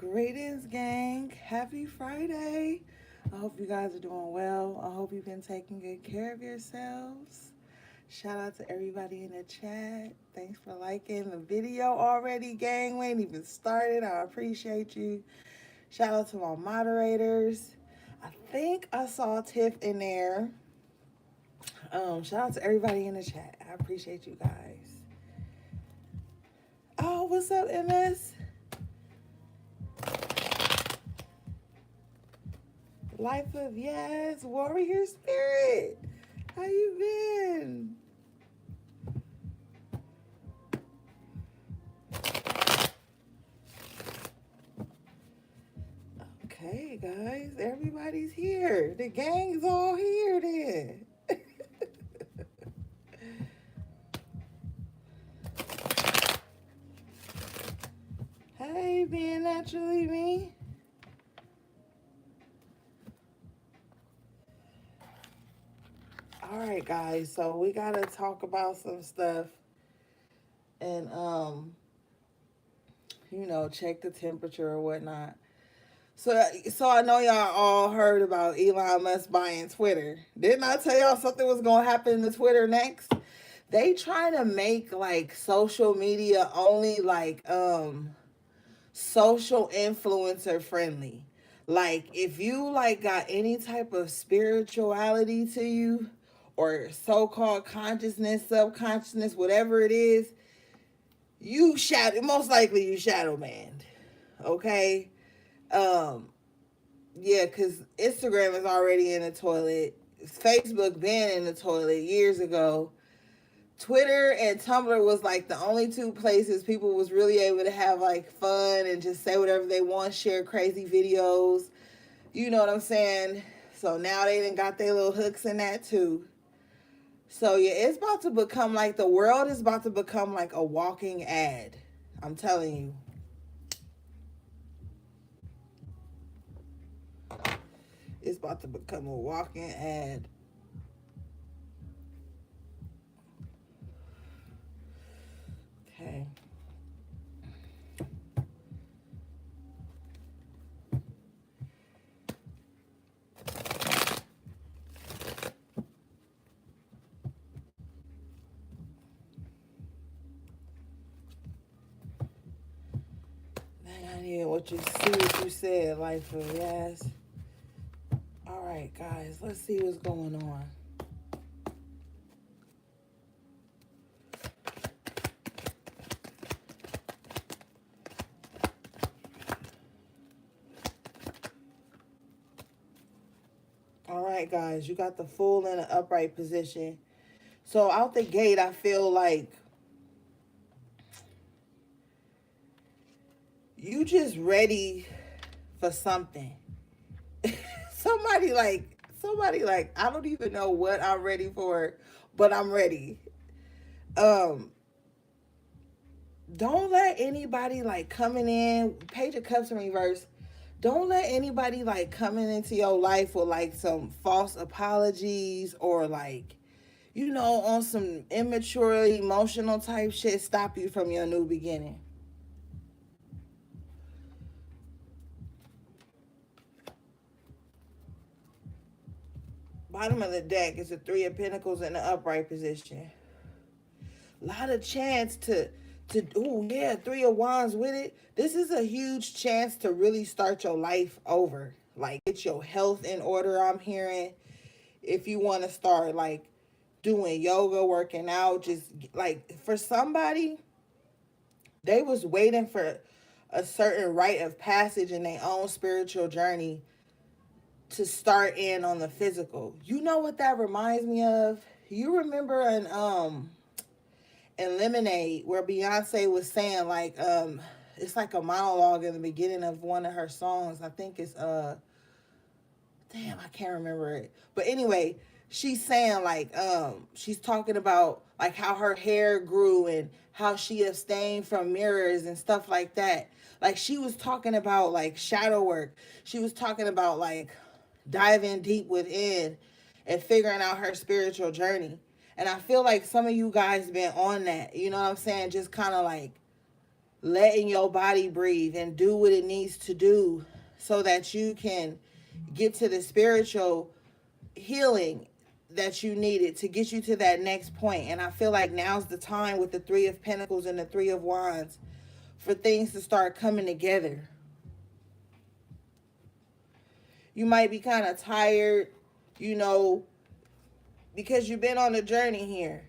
Greetings, gang. Happy Friday. I hope you guys are doing well. I hope you've been taking good care of yourselves. Shout out to everybody in the chat. Thanks for liking the video already, gang. We ain't even started. I appreciate you. Shout out to my moderators. I think I saw Tiff in there. Shout out to everybody in the chat. I appreciate you guys. Oh, what's up, MS? Life of yes, warrior spirit. How you been? Okay, guys, everybody's here. The gang's all here then. Hey, being naturally me. All right, guys, so we gotta talk about some stuff and check the temperature or whatnot. So I know y'all all heard about Elon Musk buying Twitter. Didn't I tell y'all something was gonna happen to Twitter next? They trying to make like social media only like social influencer friendly. Like if you like got any type of spirituality to you or so-called consciousness, subconsciousness, whatever it is, you shadow most likely you shadow banned. Okay? Um yeah, cuz Instagram is already in the toilet. Facebook been in the toilet years ago. Twitter and Tumblr was like the only two places people was really able to have like fun and just say whatever they want, share crazy videos. You know what I'm saying? So now they done got their little hooks in that too. So yeah, it's about to become like the world is about to become like a walking ad. I'm telling you. It's about to become a walking ad. Okay. I need what you said, life of yes. All right, guys, let's see what's going on. All right, guys, you got the full in an upright position. So out the gate, I feel like you just ready for something. somebody like I don't even know what I'm ready for, but I'm ready. Um don't let anybody like coming in, Page of Cups in reverse. Don't let anybody like coming into your life with like some false apologies or like on some immature emotional type shit stop you from your new beginning. Bottom of the deck is the Three of Pentacles in the upright position. A lot of chance to oh yeah, Three of Wands with it. This is a huge chance to really start your life over. Like get your health in order, I'm hearing. If you want to start like doing yoga, working out, just like for somebody, they was waiting for a certain rite of passage in their own spiritual journey to start in on the physical. You know what that reminds me of? You remember in Lemonade where Beyonce was saying like it's like a monologue in the beginning of one of her songs. I think it's damn, I can't remember it. But anyway, she's saying like she's talking about like how her hair grew and how she abstained from mirrors and stuff like that. Like she was talking about like shadow work. She was talking about like diving deep within and figuring out her spiritual journey. And I feel like some of you guys been on that. You know what I'm saying? Just kind of like letting your body breathe and do what it needs to do so that you can get to the spiritual healing that you needed to get you to that next point. And I feel like now's the time with the Three of Pentacles and the Three of Wands for things to start coming together. You might be kind of tired, you know, because you've been on a journey here.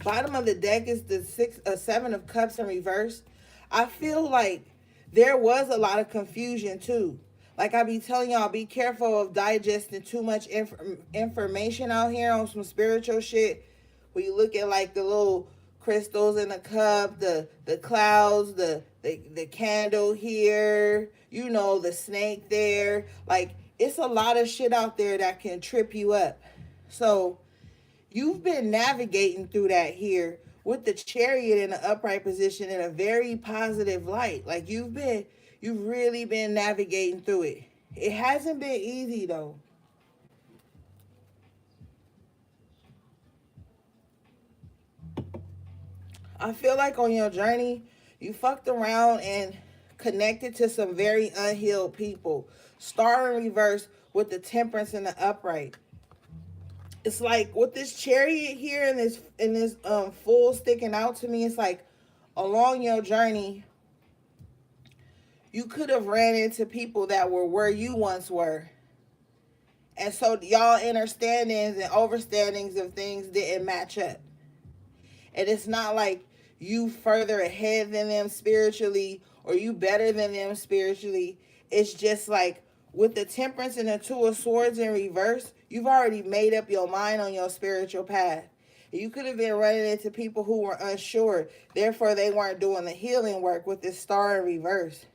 Bottom of the deck is the Seven of Cups in reverse. I feel like there was a lot of confusion too. Like I be telling y'all, be careful of digesting too much information out here on some spiritual shit. When you look at like the little crystals in the cup, the clouds, the candle here, you know, the snake there. Like it's a lot of shit out there that can trip you up. So you've been navigating through that here with the Chariot in an upright position in a very positive light. Like you've really been navigating through it. It hasn't been easy though. I feel like on your journey, you fucked around and connected to some very unhealed people. Star in reverse with the Temperance in the upright. It's like with this Chariot here and this full sticking out to me, it's like along your journey you could have ran into people that were where you once were, and so y'all understandings and overstandings of things didn't match up. And it's not like you further ahead than them spiritually or you better than them spiritually. It's just like with the Temperance and the Two of Swords in reverse, you've already made up your mind on your spiritual path. You could have been running into people who were unsure. Therefore, they weren't doing the healing work with this Star in reverse.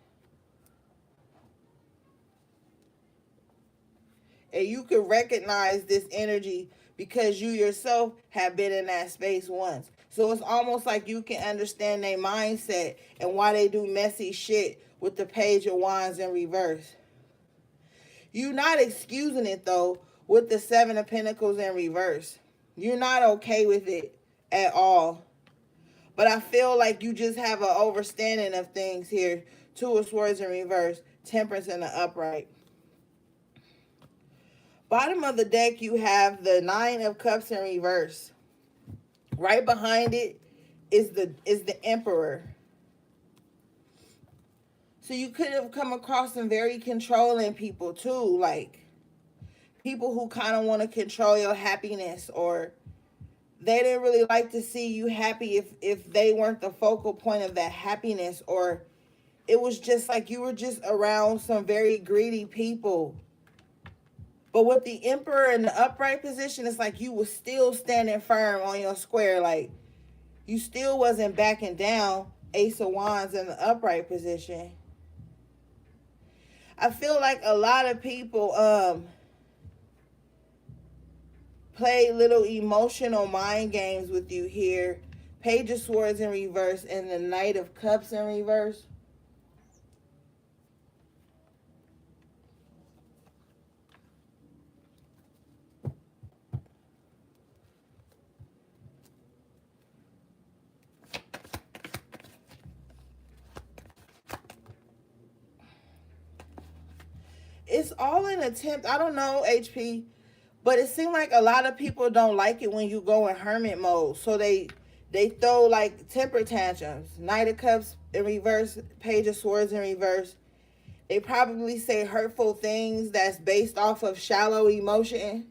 And you could recognize this energy because you yourself have been in that space once. So it's almost like you can understand their mindset and why they do messy shit with the Page of Wands in reverse. You're not excusing it though with the Seven of Pentacles in reverse. You're not okay with it at all. But I feel like you just have an overstanding of things here. Two of Swords in reverse, Temperance in the upright. Bottom of the deck, you have the Nine of Cups in reverse. Right behind it is the Emperor. So you could have come across some very controlling people too, like people who kind of want to control your happiness, or they didn't really like to see you happy if they weren't the focal point of that happiness, or it was just like you were just around some very greedy people. But with the Emperor in the upright position, it's like you were still standing firm on your square. Like you still wasn't backing down. Ace of Wands in the upright position. I feel like a lot of people play little emotional mind games with you here. Page of Swords in reverse and the Knight of Cups in reverse. It's all an attempt. I don't know, HP, but it seems like a lot of people don't like it when you go in hermit mode. So they throw like temper tantrums. Knight of Cups in reverse, Page of Swords in reverse. They probably say hurtful things that's based off of shallow emotion.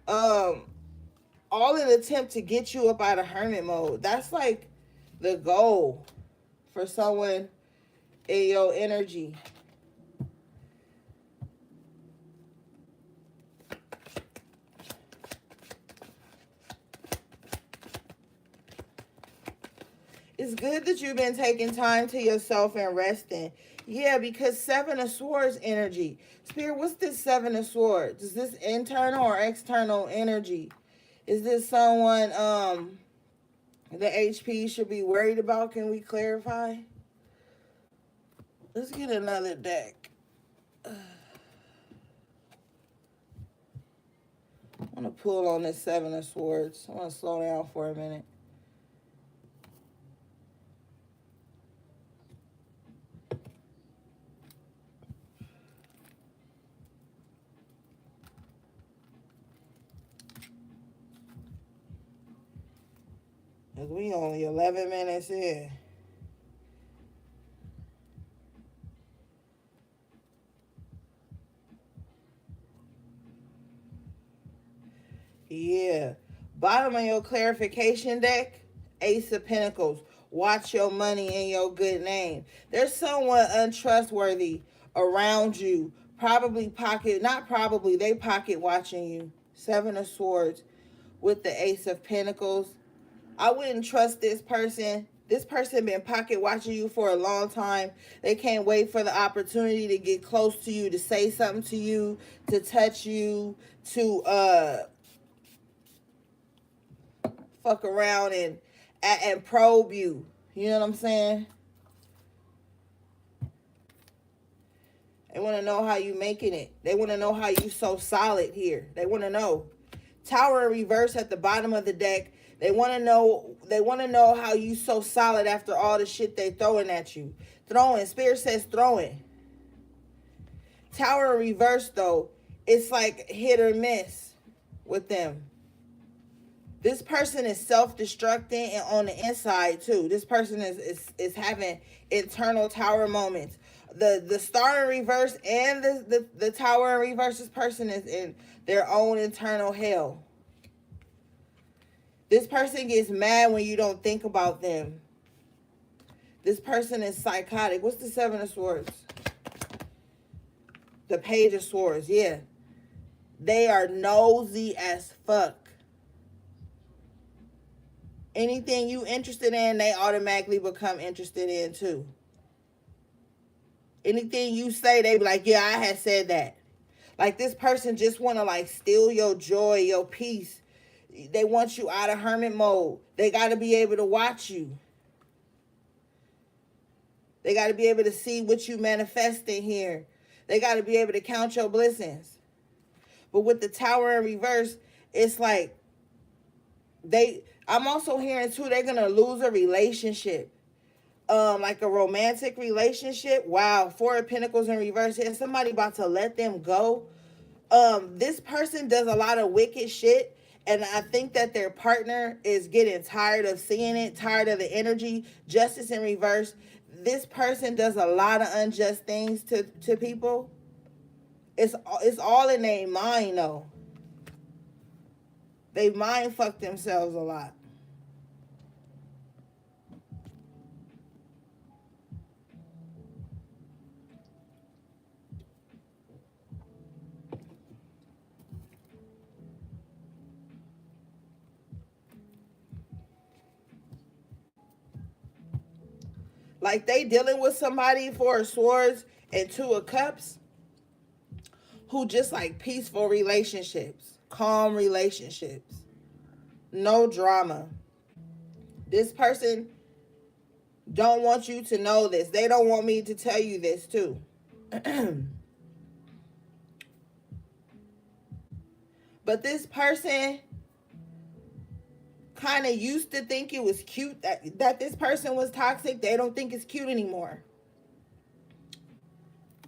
All in an attempt to get you up out of hermit mode. That's like the goal for someone in your energy. It's good that you've been taking time to yourself and resting. Yeah, because Seven of Swords energy. Spirit, what's this Seven of Swords? Is this internal or external energy? Is this someone the HP should be worried about? Can we clarify? Let's get another deck. I'm going to pull on this Seven of Swords. I want to slow down for a minute. Because we only 11 minutes in. Yeah. Bottom of your clarification deck, Ace of Pentacles. Watch your money and your good name. There's someone untrustworthy around you. Probably pocket, not probably, they pocket watching you. Seven of Swords with the Ace of Pentacles. I wouldn't trust this person. This person been pocket watching you for a long time. They can't wait for the opportunity to get close to you, to say something to you, to touch you, to fuck around and probe you. You know what I'm saying? They want to know how you making it. They want to know how you so solid here. They want to know. Tower in reverse at the bottom of the deck. They want to know. They want to know how you so solid after all the shit they throwing at you. Throwing. Spirit says throwing. Tower in reverse though, it's like hit or miss with them. This person is self-destructing and on the inside too. This person is having internal tower moments. The star in reverse and the tower in reverse, this person is in their own internal hell. This person gets mad when you don't think about them. This person is psychotic. What's the Seven of Swords? The Page of Swords, yeah. They are nosy as fuck. Anything you interested in, they automatically become interested in too. Anything you say, they be like, yeah, I had said that. Like this person just want to like steal your joy, your peace. They want you out of hermit mode. They got to be able to watch you. They got to be able to see what you manifesting here. They got to be able to count your blessings. But with the Tower in reverse, it's like I'm also hearing too, they're going to lose a relationship. Like a romantic relationship. Wow, Four of Pentacles in reverse here. Somebody about to let them go. This person does a lot of wicked shit, and I think that their partner is getting tired of seeing it, tired of the energy. Justice in reverse. This person does a lot of unjust things to people. It's all in their mind though. They mind fuck themselves a lot. Like they dealing with somebody, Four of Swords and Two of Cups, who just like peaceful relationships, calm relationships, no drama. This person don't want you to know this. They don't want me to tell you this too. But this person kind of used to think it was cute that this person was toxic. They don't think it's cute anymore.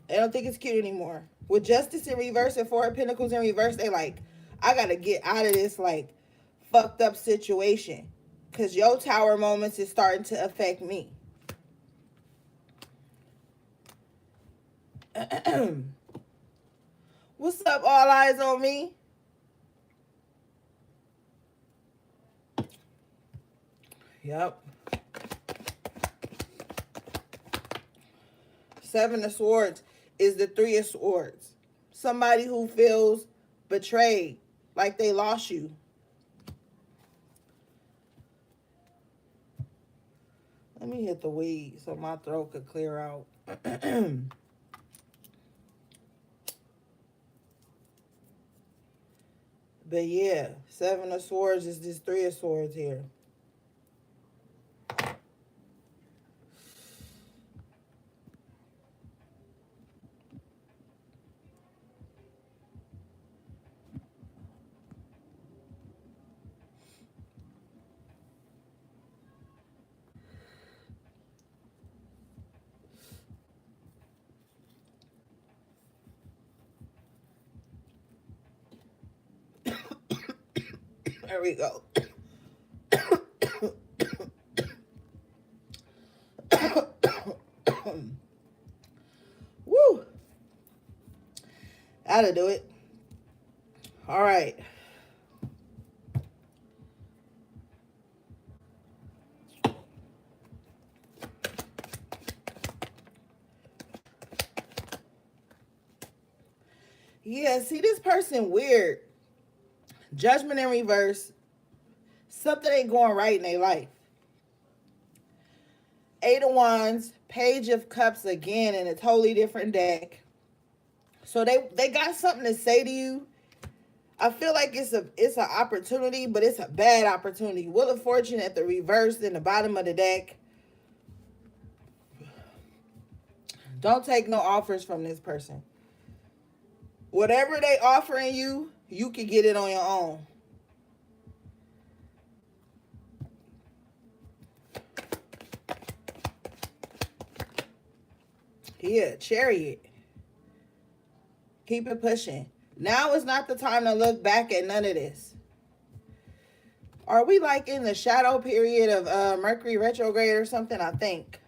They don't think it's cute anymore. With Justice in reverse and Four of Pentacles in reverse, they like, I gotta get out of this like fucked up situation. Cause your tower moments is starting to affect me. What's up, all eyes on me? Yep. Seven of Swords is the Three of Swords. Somebody who feels betrayed, like they lost you. Let me hit the weed so my throat could clear out. But yeah, Seven of Swords is this Three of Swords here. There we go. Woo. That'll do it. All right. Yeah, see, this person weird. Judgment in reverse. Something ain't going right in their life. Eight of Wands, Page of Cups again in a totally different deck. So they got something to say to you. I feel like it's an opportunity, but it's a bad opportunity. Wheel of Fortune at the reverse in the bottom of the deck. Don't take no offers from this person. Whatever they offering you, you can get it on your own. Yeah, Chariot. Keep it pushing. Now is not the time to look back at none of this. Are we like in the shadow period of Mercury retrograde or something? I think.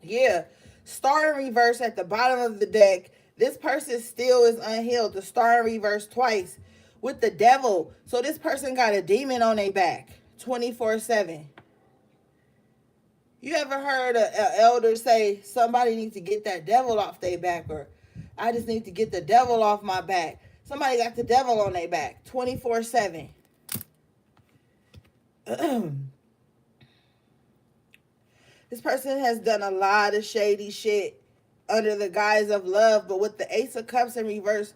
Yeah. Star in reverse at the bottom of the deck. This person still is unhealed. The star in reverse twice with the devil. So this person got a demon on their back 24/7. You ever heard an elder say somebody needs to get that devil off their back, or I just need to get the devil off my back? Somebody got the devil on their back 24/7. This person has done a lot of shady shit under the guise of love, but with the Ace of Cups in reverse,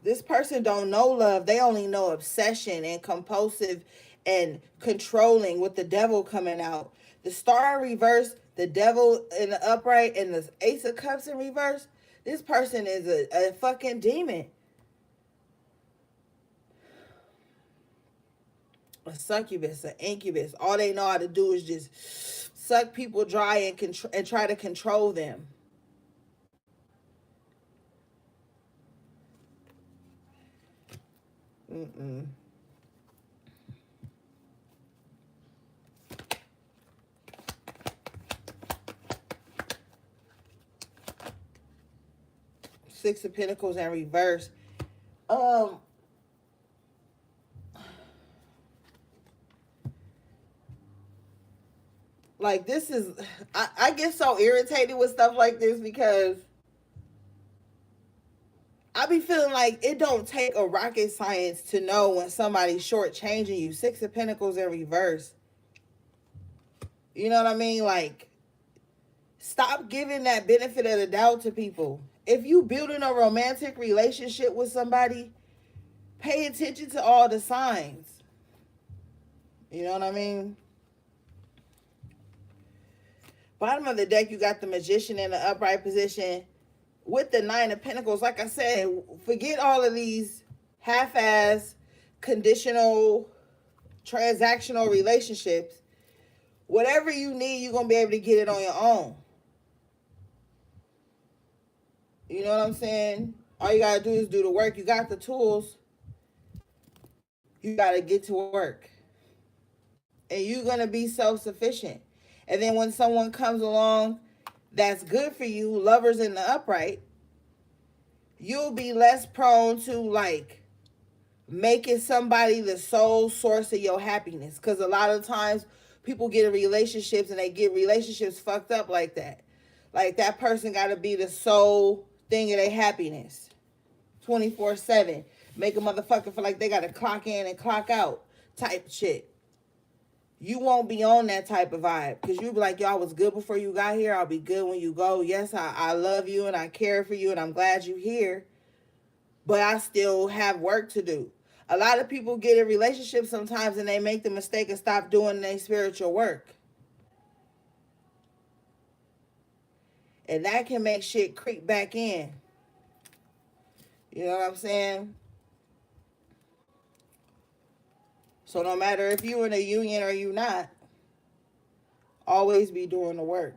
this person don't know love. They only know obsession and compulsive and controlling with the devil coming out. The star in reverse, the devil in the upright, and the Ace of Cups in reverse. This person is a fucking demon. A succubus, an incubus. All they know how to do is just suck people dry and try to control them. Mm-mm. Six of Pentacles in reverse. Like this is, I get so irritated with stuff like this because I be feeling like it don't take a rocket science to know when somebody's shortchanging you. Six of Pentacles in reverse. You know what I mean? Like, stop giving that benefit of the doubt to people. If you building a romantic relationship with somebody, pay attention to all the signs. You know what I mean? Bottom of the deck, you got the Magician in the upright position with the Nine of Pentacles. Like I said, forget all of these half-ass, conditional, transactional relationships. Whatever you need, you're going to be able to get it on your own. You know what I'm saying? All you got to do is do the work. You got the tools. You got to get to work. And you're going to be self-sufficient. And then when someone comes along that's good for you, lovers in the upright, you'll be less prone to like making somebody the sole source of your happiness. Because a lot of times people get in relationships and they get relationships fucked up like that. Like that person got to be the sole thing of their happiness 24/7. Make a motherfucker feel like they got to clock in and clock out type shit. You won't be on that type of vibe because you'll be like, yo, I was good before you got here. I'll be good when you go. Yes, I love you and I care for you and I'm glad you're here. But I still have work to do. A lot of people get in relationships sometimes and they make the mistake of stop doing their spiritual work. And that can make shit creep back in. You know what I'm saying? So no matter if you're in a union or you not, always be doing the work.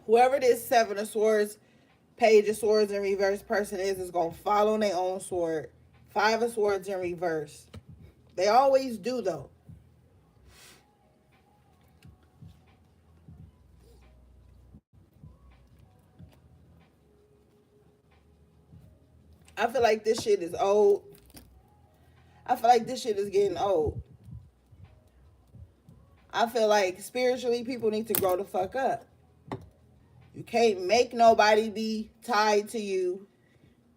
Whoever this Seven of Swords, Page of Swords in reverse person is going to fall on their own sword. Five of Swords in reverse. They always do, though. I feel like this shit is old. I feel like this shit is getting old. I feel like spiritually people need to grow the fuck up. You can't make nobody be tied to you.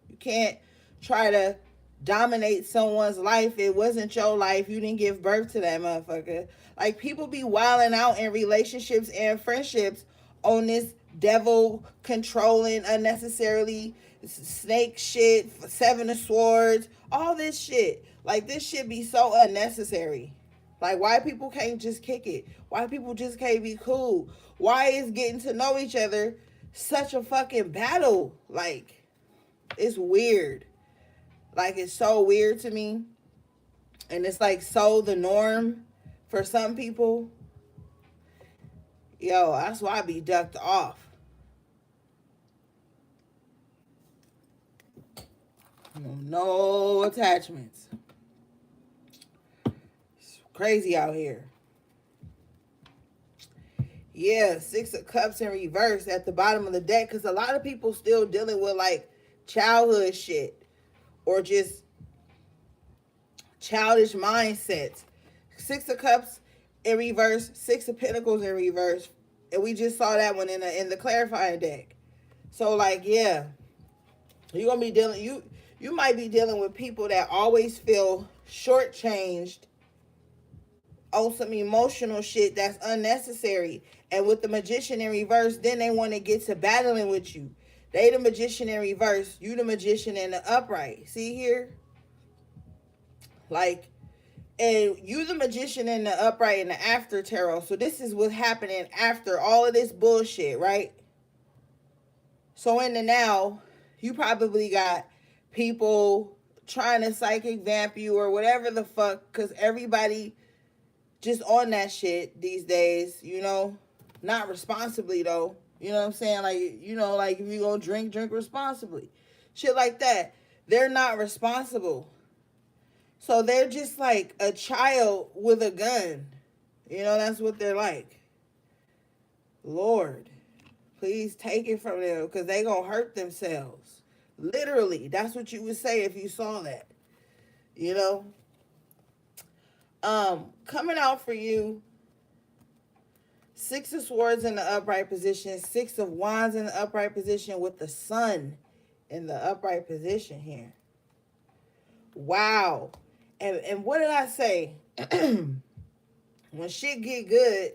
You can't try to dominate someone's life. It wasn't your life. You didn't give birth to that motherfucker. Like, people be wilding out in relationships and friendships on this devil controlling unnecessarily snake shit, Seven of Swords, all this shit. Like, this shit be so unnecessary. Like, why people can't just kick it? Why people just can't be cool? Why is getting to know each other such a fucking battle? Like, it's weird. Like, it's so weird to me. And it's like so the norm for some people. Yo, that's why I be ducked off. No attachments. It's crazy out here. Yeah, Six of Cups in reverse at the bottom of the deck, because a lot of people still dealing with like childhood shit or just childish mindsets. Six of Cups in reverse, Six of Pentacles in reverse, and we just saw that one in the clarifying deck. So like, yeah, you're gonna be dealing. You might be dealing with people that always feel shortchanged on some emotional shit that's unnecessary. And with the Magician in reverse, then they want to get to battling with you. They the Magician in reverse, you the Magician in the upright. See here? Like, and you the Magician in the upright and the after tarot. So this is what's happening after all of this bullshit, right? So in the now, you probably got people trying to psychic vamp you or whatever the fuck, because everybody just on that shit these days, you know? Not responsibly, though. You know what I'm saying? Like, you know, like, if you gonna drink responsibly. Shit like that. They're not responsible. So they're just like a child with a gun. You know, that's what they're like. Lord, please take it from them, because they gonna hurt themselves. Literally, that's what you would say if you saw that. You know? Coming out for you, Six of Swords in the upright position, Six of Wands in the upright position with the Sun in the upright position here. Wow. And what did I say? When shit get good,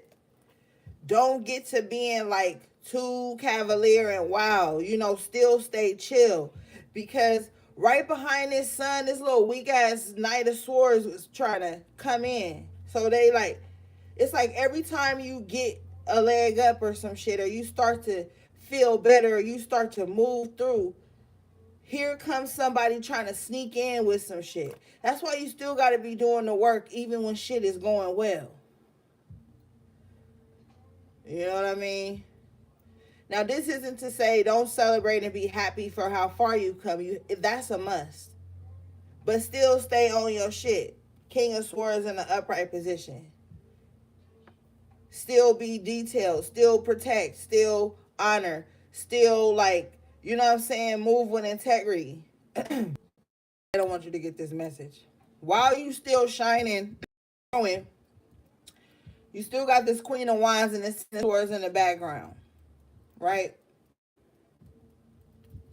don't get to being like too cavalier and wild. You know, still stay chill. Because right behind this Sun, this little weak ass Knight of Swords was trying to come in. So they like, it's like every time you get a leg up or some shit, or you start to feel better, or you start to move through, here comes somebody trying to sneak in with some shit. That's why you still got to be doing the work even when shit is going well. You know what I mean? Now, this isn't to say don't celebrate and be happy for how far you come. That's a must. But still stay on your shit. King of Swords in the upright position. Still be detailed. Still protect. Still honor. Still, like, you know what I'm saying? Move with integrity. I don't want you to get this message. While you still shining, growing, you still got this Queen of Wands and this Swords in the background. Right?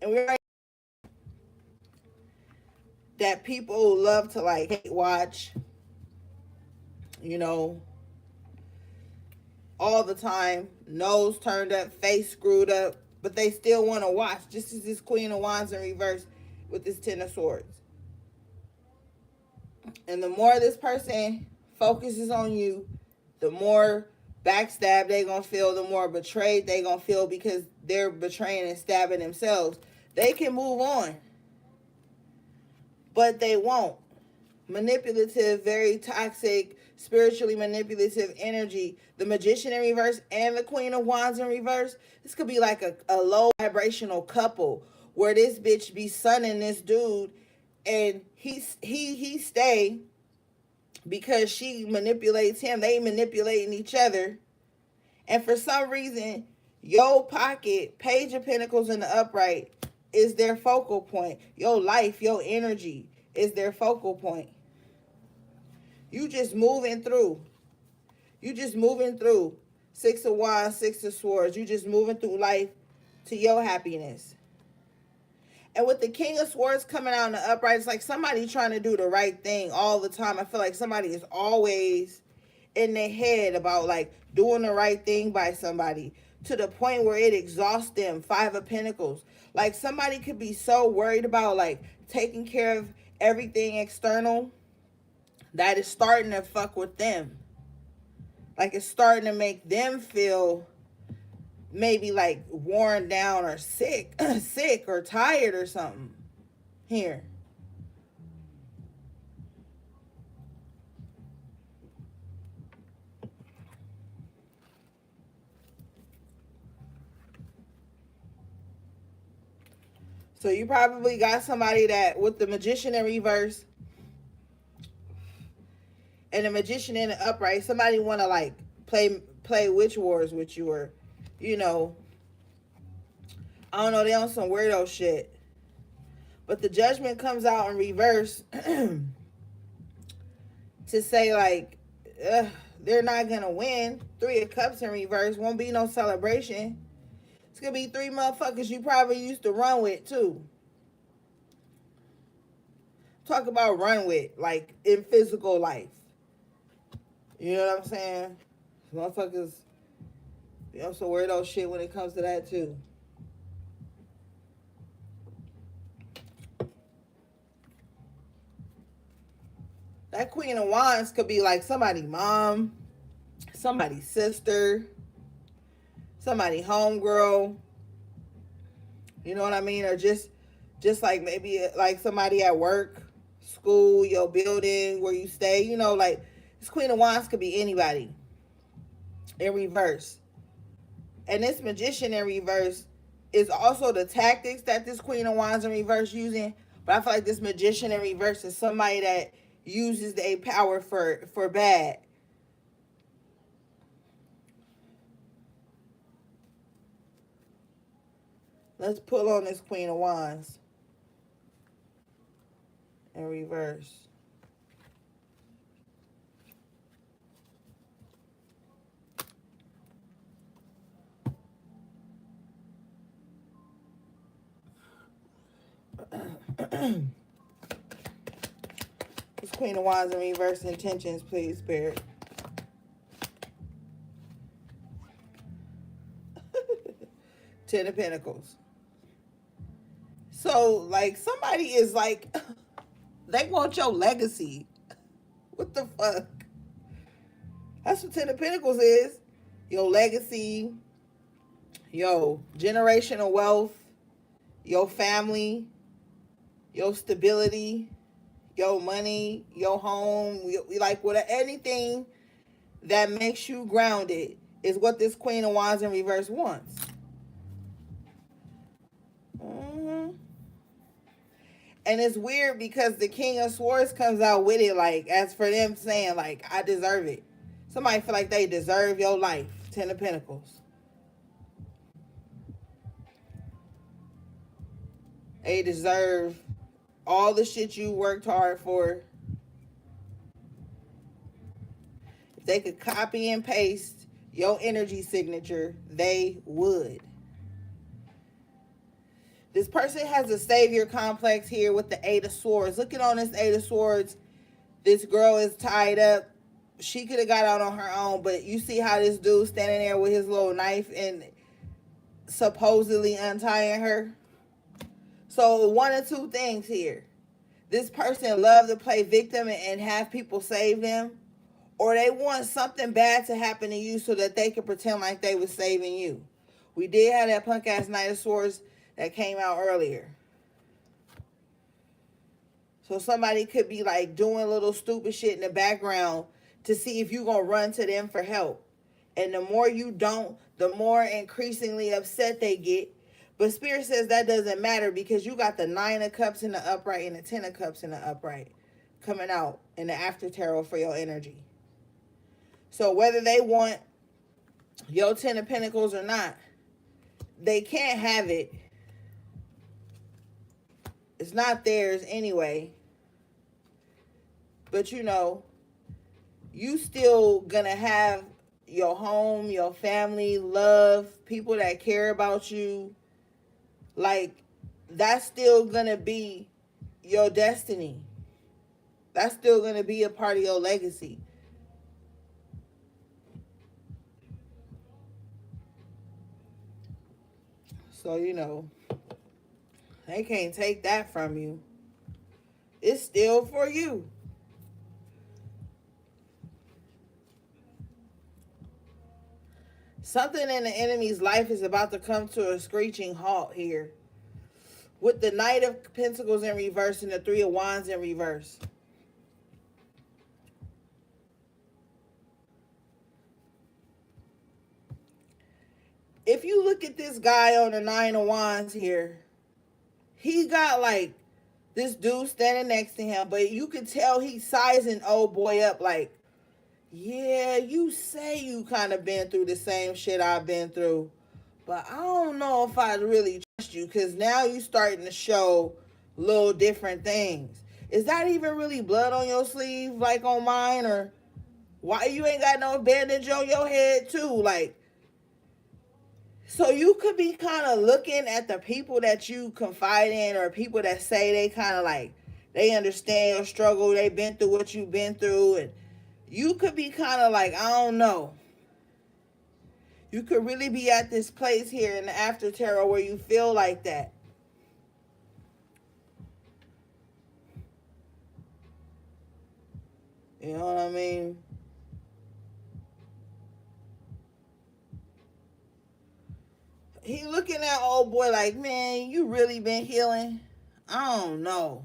And we're that people love to like hate watch, you know, all the time, nose turned up, face screwed up, but they still want to watch, just as this Queen of Wands in reverse with this Ten of Swords. And the more this person focuses on you, the more backstab they gonna feel, the more betrayed they gonna feel, because they're betraying and stabbing themselves. They can move on, but they won't. Manipulative, very toxic, spiritually manipulative energy. The Magician in reverse and the Queen of Wands in reverse. This could be like a low vibrational couple where this bitch be sunning this dude, and he stay because she manipulates him. They manipulating each other. And for some reason, your pocket, Page of Pentacles in the upright, is their focal point. Your life, your energy is their focal point. You just moving through. You just moving through. Six of Wands, Six of Swords. You just moving through life to your happiness. And with the King of Swords coming out in the upright, it's like somebody trying to do the right thing all the time. I feel like somebody is always in their head about like doing the right thing by somebody to the point where it exhausts them. Five of Pentacles. Like somebody could be so worried about like taking care of everything external that it's starting to fuck with them. Like it's starting to make them feel maybe like worn down or sick, sick or tired or something. Here. So you probably got somebody that with the Magician in reverse and the Magician in the upright, somebody want to like play witch wars with you, or you know, I don't know, they on some weirdo shit. But the Judgment comes out in reverse to say like they're not gonna win. Three of Cups in reverse, won't be no celebration. It's gonna be three motherfuckers you probably used to run with too. Talk about run with, like in physical life. You know what I'm saying? Motherfuckers, you know, some weirdo shit when it comes to that too. That Queen of Wands could be like somebody's mom, somebody's sister, somebody homegirl. You know what I mean? Or just like maybe like somebody at work, school, your building where you stay. You know, like this Queen of Wands could be anybody in reverse. And this Magician in reverse is also the tactics that this Queen of Wands in reverse using. But I feel like this Magician in reverse is somebody that uses their power for bad. Let's pull on this Queen of Wands in reverse. This Queen of Wands in reverse, intentions, please, Spirit. Ten of Pentacles. So, like, somebody is like, they want your legacy. What the fuck? That's what Ten of Pentacles is. Your legacy, your generational wealth, your family, your stability, your money, your home, like whatever, anything that makes you grounded is what this Queen of Wands in reverse wants. And it's weird because the King of Swords comes out with it like, as for them saying like, I deserve it. Somebody feel like they deserve your life. Ten of Pentacles. They deserve all the shit you worked hard for. If they could copy and paste your energy signature, they would. This person has a savior complex here with the Eight of Swords. Looking on this Eight of Swords, this girl is tied up. She could have got out on her own, but you see how this dude standing there with his little knife and supposedly untying her? So one of two things here. This person love to play victim and have people save them, or they want something bad to happen to you so that they can pretend like they was saving you. We did have that punk ass Knight of Swords that came out earlier. So somebody could be like doing little stupid shit in the background to see if you're going to run to them for help. And the more you don't, the more increasingly upset they get. But Spirit says that doesn't matter because you got the 9 of Cups in the upright and the 10 of Cups in the upright coming out in the after tarot for your energy. So whether they want your 10 of Pentacles or not, they can't have it. It's not theirs anyway. But you know, you still gonna have your home, your family, love, people that care about you. Like, that's still gonna be your destiny. That's still gonna be a part of your legacy. So, you know, they can't take that from you. It's still for you. Something in the enemy's life is about to come to a screeching halt here. With the Knight of Pentacles in reverse and the 3 of Wands in reverse. If you look at this guy on the 9 of Wands here, he got like this dude standing next to him, but you could tell he's sizing old boy up like, yeah, you say you kind of been through the same shit I've been through, but I don't know if I really trust you because now you starting to show little different things. Is that even really blood on your sleeve like on mine? Or why you ain't got no bandage on your head too? Like, so you could be kind of looking at the people that you confide in or people that say they kind of like, they understand your struggle, they've been through what you've been through, and you could be kind of like, I don't know. You could really be at this place here in the after tarot where you feel like that. You know what I mean? He looking at old boy like, man, you really been healing? I don't know.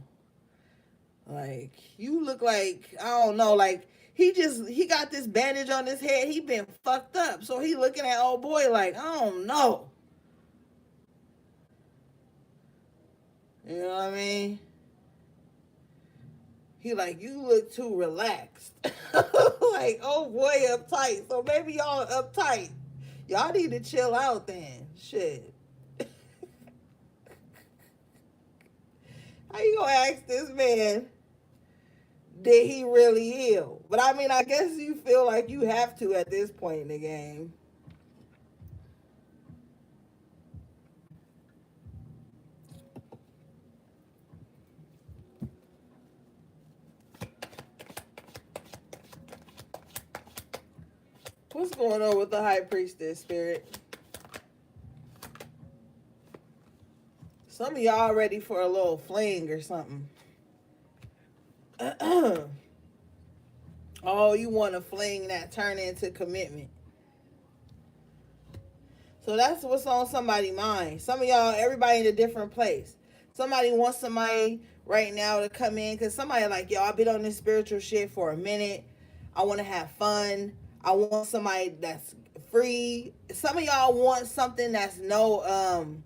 Like, you look like, I don't know, like, he got this bandage on his head. He been fucked up. So he looking at old boy like, I don't know. You know what I mean? He like, you look too relaxed. Like, oh boy, uptight. So maybe y'all uptight. Y'all need to chill out then. Shit. How you gonna ask this man, did he really heal? But I mean, I guess you feel like you have to at this point in the game. What's going on with the High Priestess, Spirit? Some of y'all ready for a little fling or something. Oh, you want a fling that turn into commitment. So that's what's on somebody's mind. Some of y'all, everybody in a different place. Somebody wants somebody right now to come in because somebody like, yo, I've been on this spiritual shit for a minute. I want to have fun. I want somebody that's free. Some of y'all want something that's no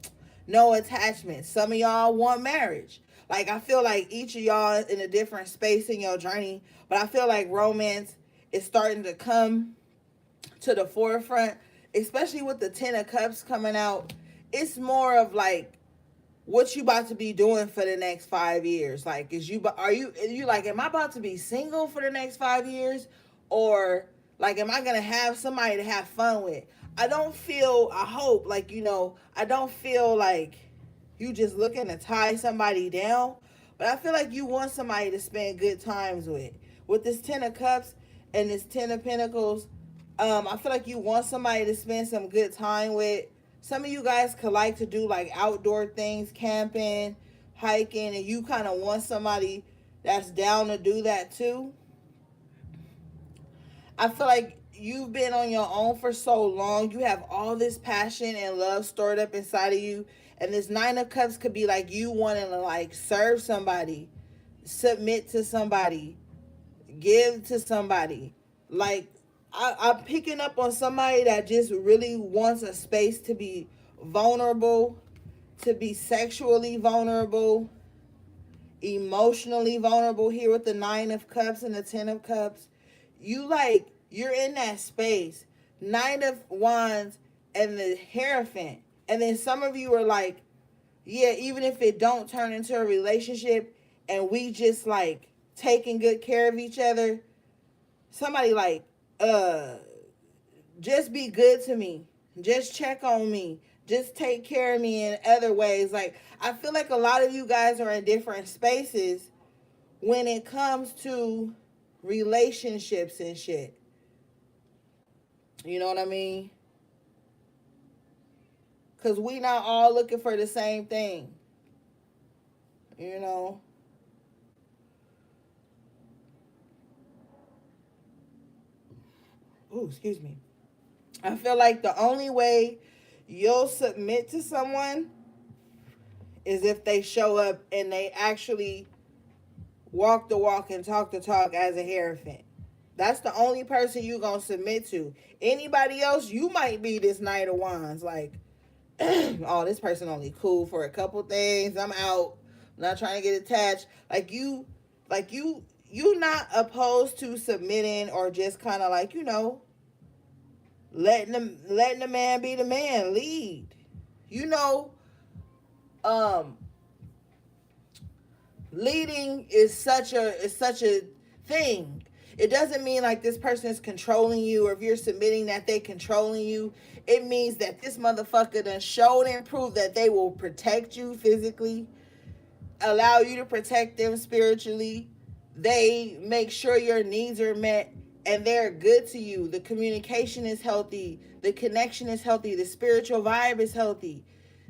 attachment. Some of y'all want marriage. Like, I feel like each of y'all in a different space in your journey, but I feel like romance is starting to come to the forefront, especially with the 10 of Cups coming out. It's more of like what you about to be doing for the next 5 years. Like, are you like, am I about to be single for the next 5 years? Or like, am I gonna have somebody to have fun with? I hope, like, you know, I don't feel like you just looking to tie somebody down, but I feel like you want somebody to spend good times with. With this 10 of Cups and this 10 of Pentacles, I feel like you want somebody to spend some good time with. Some of you guys could like to do like outdoor things, camping, hiking, and you kind of want somebody that's down to do that too. I feel like you've been on your own for so long. You have all this passion and love stored up inside of you. And this 9 of Cups could be like you wanting to like serve somebody, submit to somebody, give to somebody. Like, I'm picking up on somebody that just really wants a space to be vulnerable, to be sexually vulnerable, emotionally vulnerable here with the 9 of Cups and the 10 of Cups. You're in that space. 9 of Wands and the Hierophant. And then some of you are like, yeah, even if it don't turn into a relationship and we just like taking good care of each other, somebody like, just be good to me. Just check on me. Just take care of me in other ways. Like, I feel like a lot of you guys are in different spaces when it comes to relationships and shit. You know what I mean? Because we not all looking for the same thing. You know? Ooh, excuse me. I feel like the only way you'll submit to someone is if they show up and they actually walk the walk and talk the talk as a hierophant. That's the only person you gonna submit to. Anybody else, you might be this Knight of Wands. Like, oh, this person only cool for a couple things. I'm out. I'm not trying to get attached. You not opposed to submitting or just kind of like, letting the man be the man, lead. You know, um, leading is such a thing. It doesn't mean like this person is controlling you, or if you're submitting that they controlling you. It means that this motherfucker done showed and proved that they will protect you physically, allow you to protect them spiritually. They make sure your needs are met, and they're good to you. The communication is healthy, the connection is healthy, the spiritual vibe is healthy.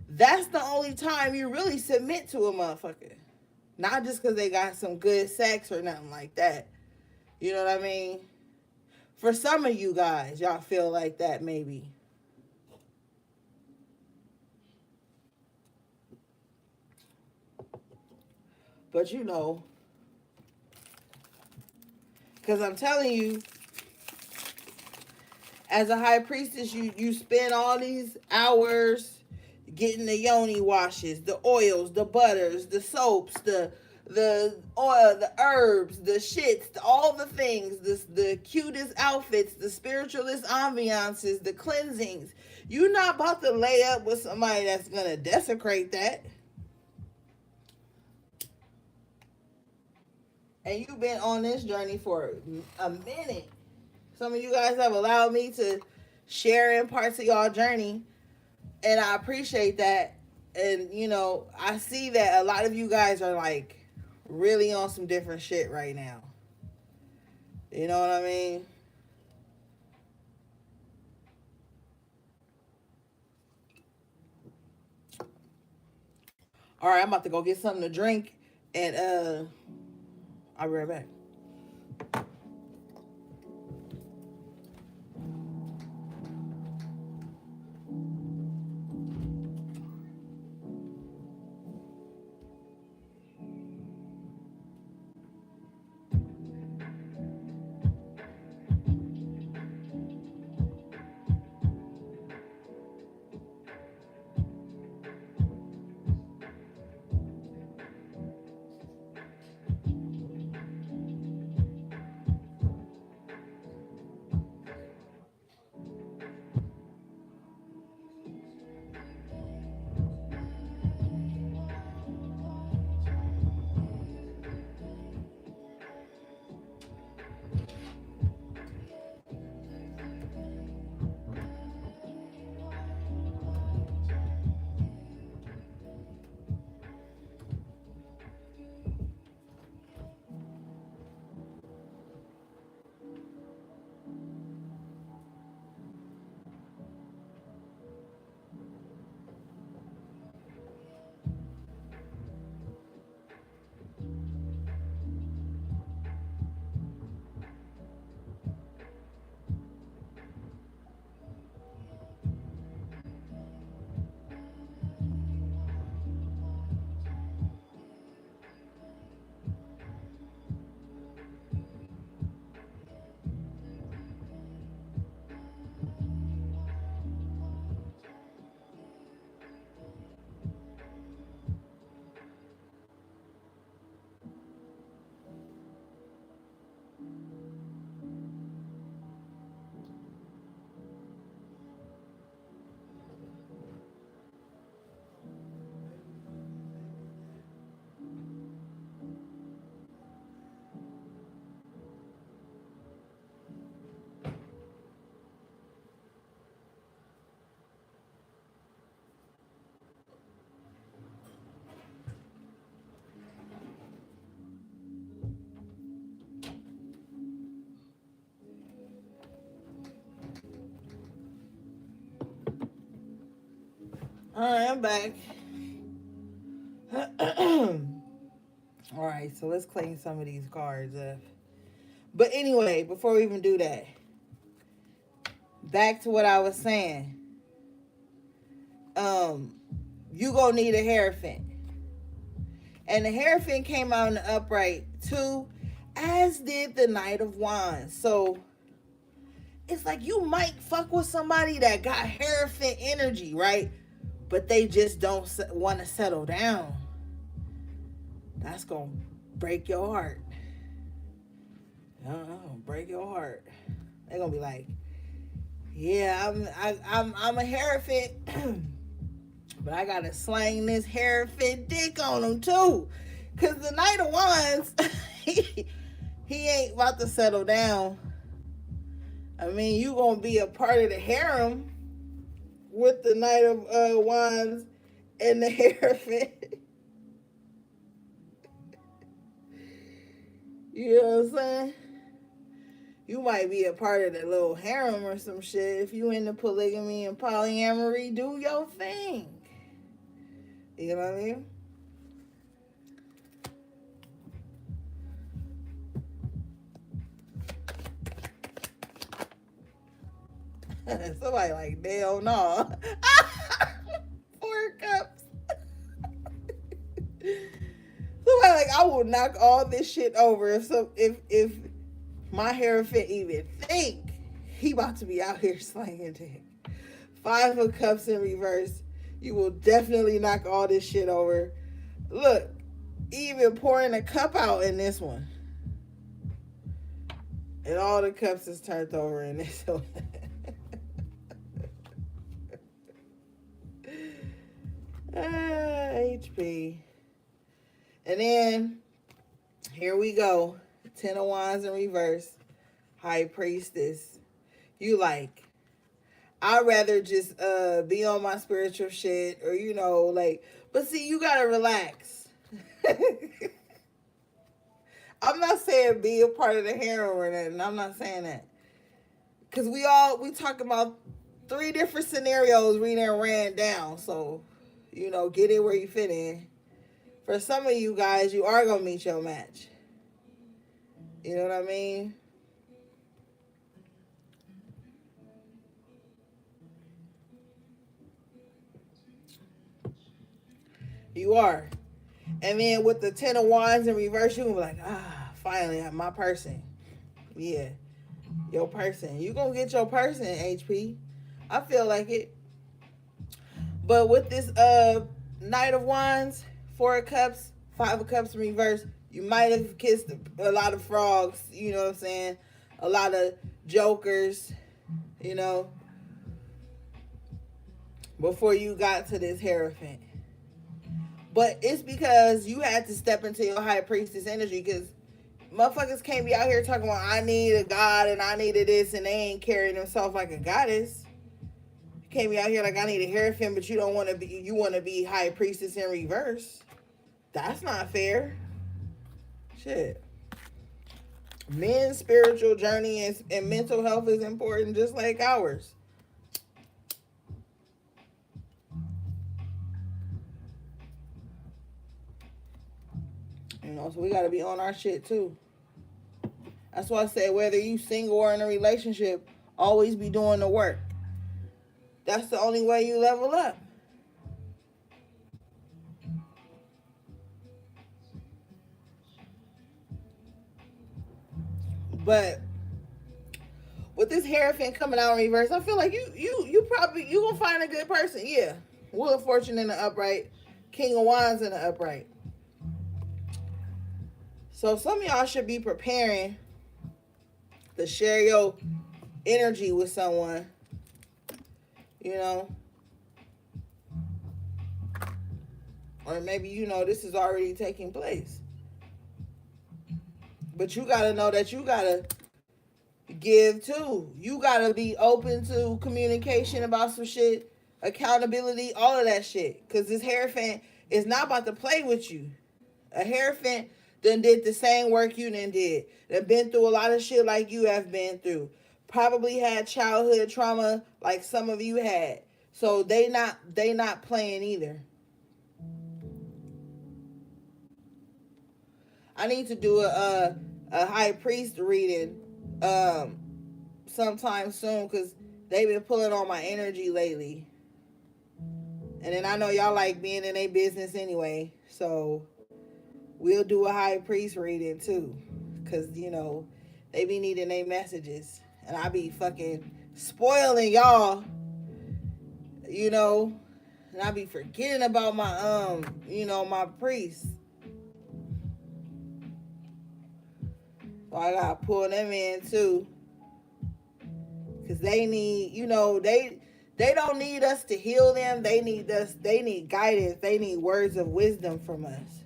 That's the only time you really submit to a motherfucker. Not just because they got some good sex or nothing like that. You know what I mean? For some of you guys, y'all feel like that maybe. But because I'm telling you, as a high priestess, you spend all these hours getting the yoni washes, the oils, the butters, the soaps, the oil, the herbs, the shits, all the things, the cutest outfits, the spiritualist ambiances, the cleansings. You're not about to lay up with somebody that's gonna desecrate that. And you've been on this journey for a minute. Some of you guys have allowed me to share in parts of y'all journey, and I appreciate that. And I see that a lot of you guys are like really on some different shit right now. You know what I mean? All right, I'm about to go get something to drink, and I'll be right back. Alright, I'm back. Alright, so let's clean some of these cards up. But anyway, before we even do that, back to what I was saying. You gonna need a Hierophant. And the Hierophant came out in the upright too, as did the Knight of Wands. So it's like you might fuck with somebody that got Hierophant energy, right? But they just don't want to settle down. That's gonna break your heart. Break your heart. They're gonna be like, yeah, I'm a Hierophant, but I gotta slang this Hierophant dick on them too, cause the Knight of Wands, he ain't about to settle down. I mean, you gonna be a part of the harem with the Knight of Wands and the Hierophant. You know what I'm saying? You might be a part of the little harem or some shit. If you into polygamy and polyamory, do your thing. You know what I mean? Somebody like, hell no. 4 cups. Somebody like, I will knock all this shit over if my Hierophant even think he about to be out here slanging dick. 5 of Cups in reverse. You will definitely knock all this shit over. Look, even pouring a cup out in this one. And all the cups is turned over in this one. HP. And then, here we go. 10 of Wands in reverse. High Priestess. You like, I'd rather just be on my spiritual shit, or you know, like, but see, you gotta relax. I'm not saying be a part of the harem or nothing. I'm not saying that. Cause we talking about 3 different scenarios we done ran down. So, you know, get in where you fit in. For some of you guys, you are gonna meet your match. You know what I mean? You are. And then with the 10 of Wands in reverse, you're going to be like, finally, I'm my person. Yeah, your person. You going to get your person, HP. I feel like it. But with this Knight of Wands, 4 of Cups, 5 of Cups in reverse, you might have kissed a lot of frogs, you know what I'm saying? A lot of jokers, you know, before you got to this Hierophant. But it's because you had to step into your High Priestess energy, because motherfuckers can't be out here talking about, I need a god and I needed this, and they ain't carrying themselves like a goddess. You can't be out here like, I need a Hierophant, but you don't want to be, you want to be High Priestess in reverse. That's not fair. Shit. Men's spiritual journey and mental health is important just like ours. You know, so we got to be on our shit too. That's why I say, whether you single or in a relationship, always be doing the work. That's the only way you level up. But with this Hierophant coming out in reverse, I feel like you gonna find a good person. Yeah. Wheel of Fortune in the upright, King of Wands in the upright. So some of y'all should be preparing to share your energy with someone, you know. Or maybe, you know, this is already taking place. But you got to know that you got to give too. You got to be open to communication about some shit, accountability, all of that shit. Because this Hierophant is not about to play with you. A Hierophant done did the same work you done did. Done been through a lot of shit like you have been through. Probably had childhood trauma like some of you had. So they not playing either. I need to do a high priest reading um sometime soon because they've been pulling on my energy lately. And then I know y'all like being in a business anyway, so we'll do a high priest reading too, cause they be needing their messages, and I be fucking spoiling y'all, you know, and I be forgetting about my my priests. So I gotta pull them in too, cause they need, they don't need us to heal them. They need us. They need guidance. They need words of wisdom from us.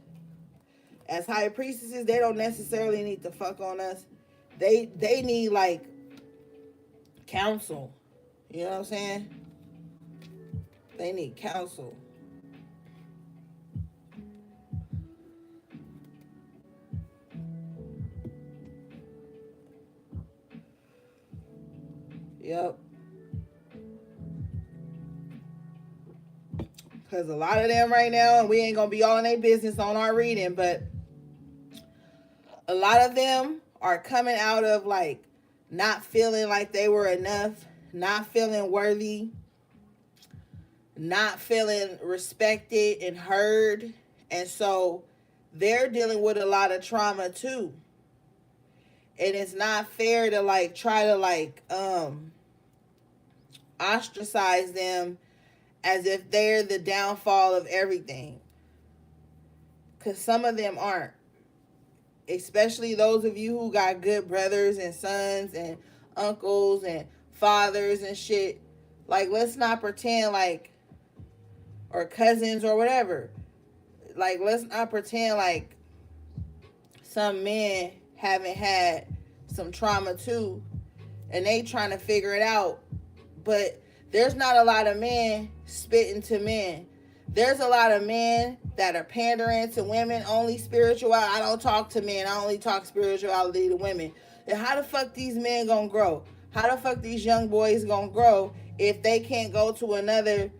As high priestesses, they don't necessarily need to fuck on us. They need like counsel. You know what I'm saying? They need counsel. Yep. Because a lot of them right now, and we ain't gonna be all in their business on our reading, but a lot of them are coming out of like not feeling like they were enough, not feeling worthy, not feeling respected and heard. And so they're dealing with a lot of trauma too. And it's not fair to like try to like ostracize them as if they're the downfall of everything. Cause some of them aren't. Especially those of you who got good brothers and sons and uncles and fathers and shit. Like, let's not pretend like, or cousins or whatever. Like, let's not pretend like some men haven't had some trauma too and they trying to figure it out. But there's not a lot of men spitting to men. There's a lot of men that are pandering to women, only spiritual. I don't talk to men. I only talk spirituality to women. And how the fuck these men gonna grow? How the fuck these young boys gonna grow if they can't go to another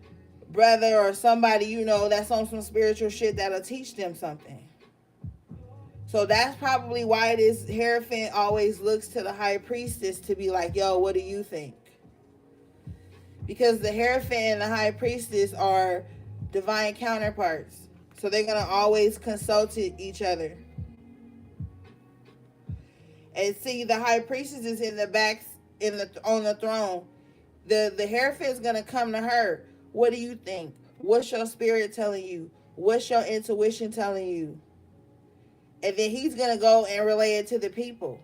brother or somebody, that's on some spiritual shit that'll teach them something? So that's probably why this Hierophant always looks to the high priestess to be like, yo, what do you think? Because the Hierophant and the high priestess are divine counterparts. So they're going to always consult each other. And see, the high priestess is in the back, on the throne. The Hierophant is going to come to her. What do you think? What's your spirit telling you? What's your intuition telling you? And then he's going to go and relay it to the people.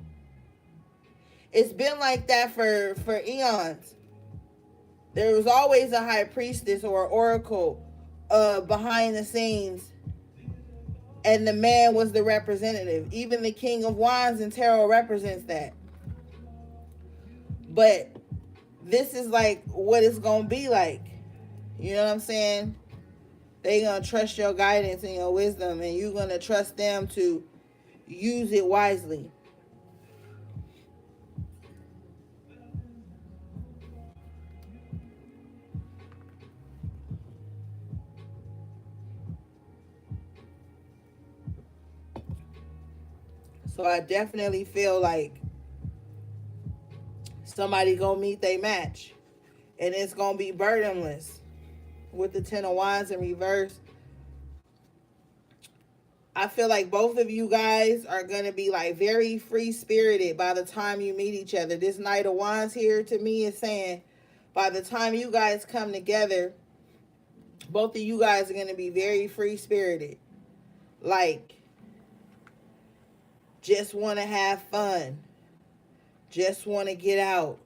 It's been like that for eons. There was always a high priestess or oracle behind the scenes, and the man was the representative. Even the King of Wands in tarot represents that. But this is like what it's going to be like. You know what I'm saying? They're going to trust your guidance and your wisdom, and you're going to trust them to use it wisely. So I definitely feel like somebody gonna meet their match, and it's gonna be burdenless. With the Ten of Wands in reverse, I feel like both of you guys are gonna be like very free spirited by the time you meet each other. This Knight of Wands here to me is saying by the time you guys come together, both of you guys are gonna be very free spirited. Like, just want to have fun, just want to get out.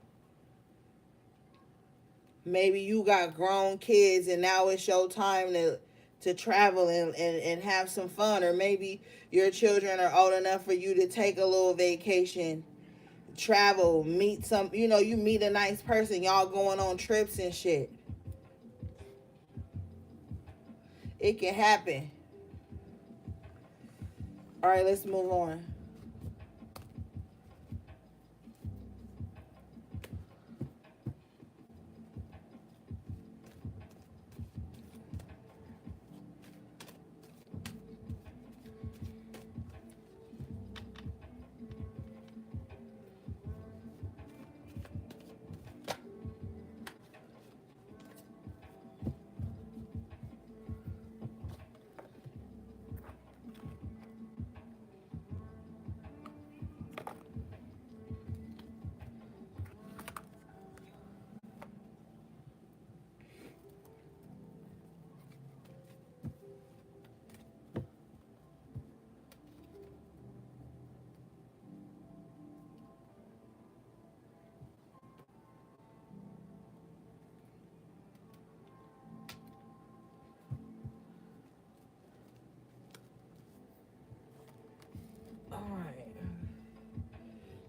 Maybe you got grown kids and now it's your time to travel and have some fun. Or maybe your children are old enough for you to take a little vacation, travel, meet you meet a nice person, y'all going on trips and shit. It can happen. All right, let's move on.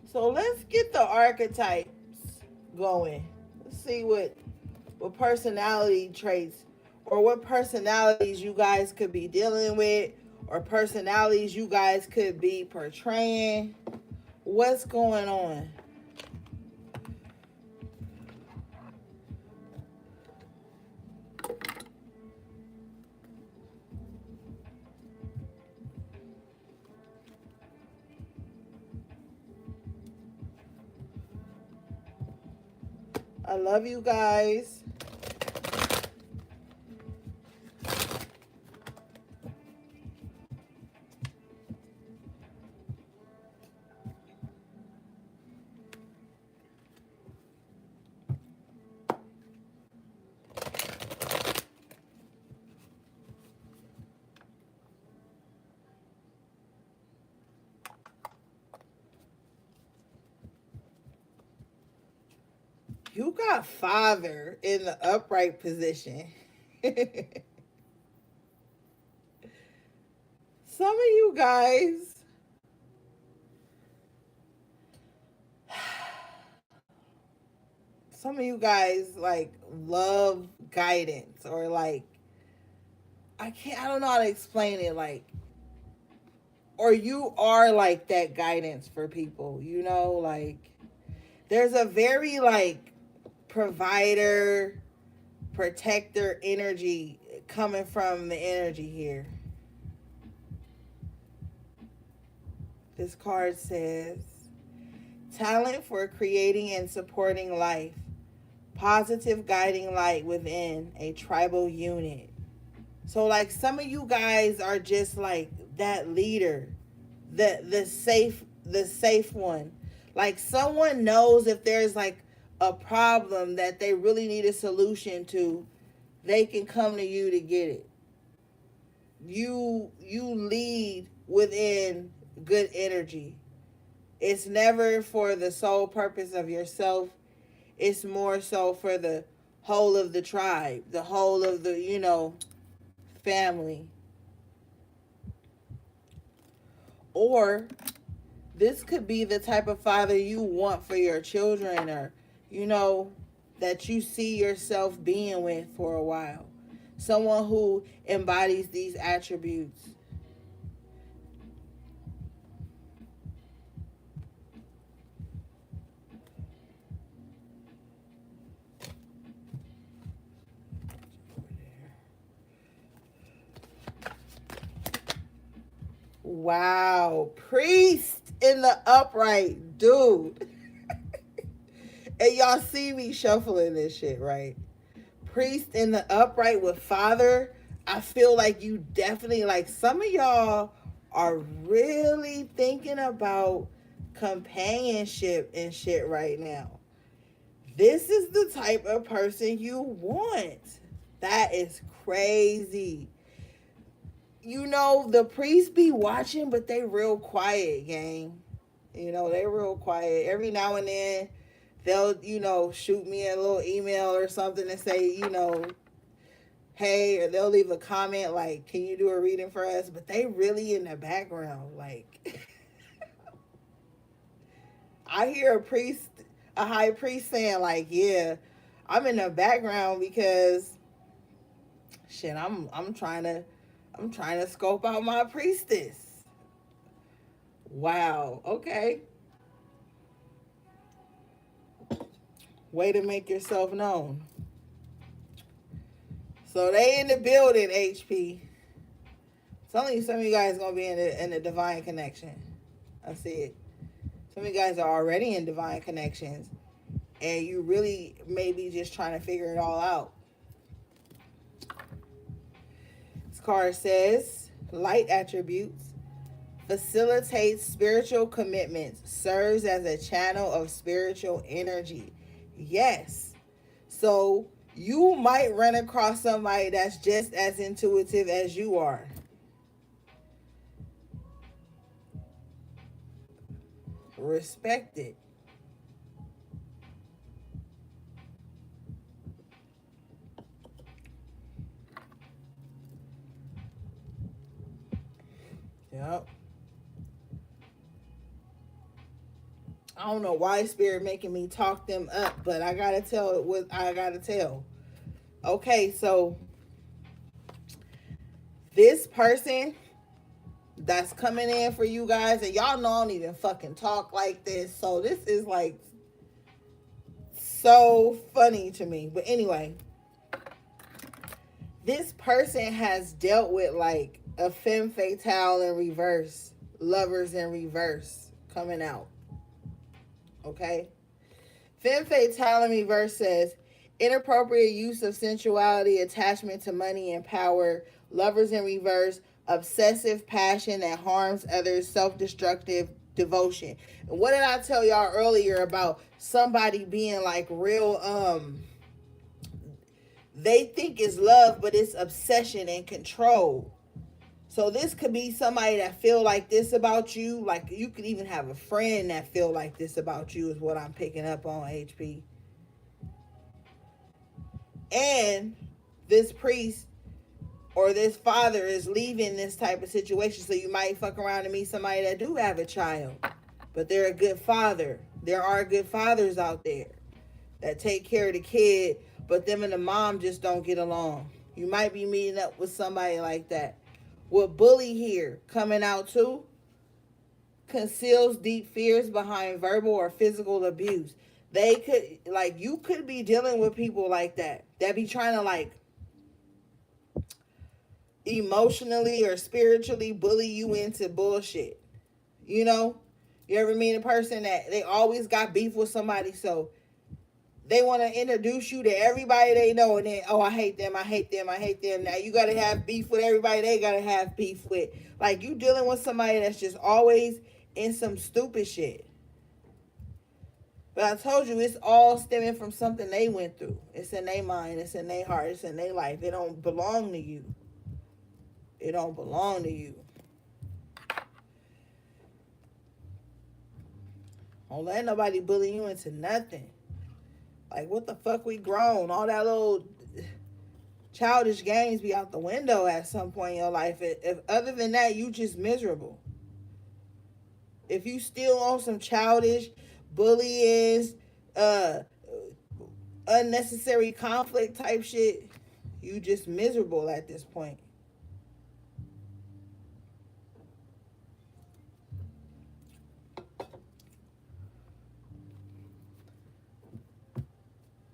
So let's get the archetypes going. Let's see what personality traits or what personalities you guys could be dealing with or personalities you guys could be portraying. What's going on? I love you guys. You got father in the upright position. Some of you guys, like love guidance or like I don't know how to explain it, like, or you are like that guidance for people, like there's a very like provider, protector energy coming from the energy here. This card says talent for creating and supporting life, positive guiding light within a tribal unit. So like some of you guys are just like that leader, the safe one. Like someone knows if there's like a problem that they really need a solution to, they can come to you to get it. You lead within good energy. It's never for the sole purpose of yourself. It's more so for the whole of the tribe, the whole of the, family. Or this could be the type of father you want for your children, or, that you see yourself being with for a while. Someone who embodies these attributes. Wow, priest in the upright, dude. And y'all see me shuffling this shit, right? Priest in the upright with father. I feel like you definitely, like, some of y'all are really thinking about companionship and shit right now. This is the type of person you want. That is crazy. The priests be watching, but they real quiet, gang. They real quiet. Every now and then, they'll, shoot me a little email or something and say, hey, or they'll leave a comment like, can you do a reading for us? But they really in the background. Like, I hear a high priest saying like, yeah, I'm in the background because shit, I'm trying to scope out my priestess. Wow. Okay. Way to make yourself known. So they in the building, HP. Some of you guys gonna be in the divine connection. I see it. Some of you guys are already in divine connections, and you really may be just trying to figure it all out. This card says light attributes. Facilitates spiritual commitments, serves as a channel of spiritual energy. Yes. So you might run across somebody that's just as intuitive as you are. Respect it. Yep. I don't know why spirit making me talk them up, but I gotta tell it what I gotta tell. Okay, so this person that's coming in for you guys, and y'all know I don't even fucking talk like this, so this is like so funny to me. But anyway, this person has dealt with like a femme fatale in reverse, lovers in reverse coming out. Okay? Femme fatale in reverse says inappropriate use of sensuality, attachment to money and power, lovers in reverse, obsessive passion that harms others, self-destructive devotion. And what did I tell y'all earlier about somebody being like real they think it's love, but it's obsession and control. So this could be somebody that feel like this about you. Like you could even have a friend that feel like this about you is what I'm picking up on, HP. And this priest or this father is leaving this type of situation. So you might fuck around and meet somebody that do have a child, but they're a good father. There are good fathers out there that take care of the kid, but them and the mom just don't get along. You might be meeting up with somebody like that. With bully here coming out too, conceals deep fears behind verbal or physical abuse. They could, like, you could be dealing with people like that be trying to like emotionally or spiritually bully you into bullshit. You know, you ever meet a person that they always got beef with somebody, so they want to introduce you to everybody they know, and then, oh, I hate them, I hate them, I hate them. Now you got to have beef with everybody they got to have beef with. Like, you dealing with somebody that's just always in some stupid shit. But I told you, it's all stemming from something they went through. It's in their mind, it's in their heart, it's in their life. It don't belong to you. It don't belong to you. Don't let nobody bully you into nothing. Like, what the fuck, we grown? All that little childish games be out the window at some point in your life. If other than that, you just miserable. If you still on some childish bullying, unnecessary conflict type shit, you just miserable at this point.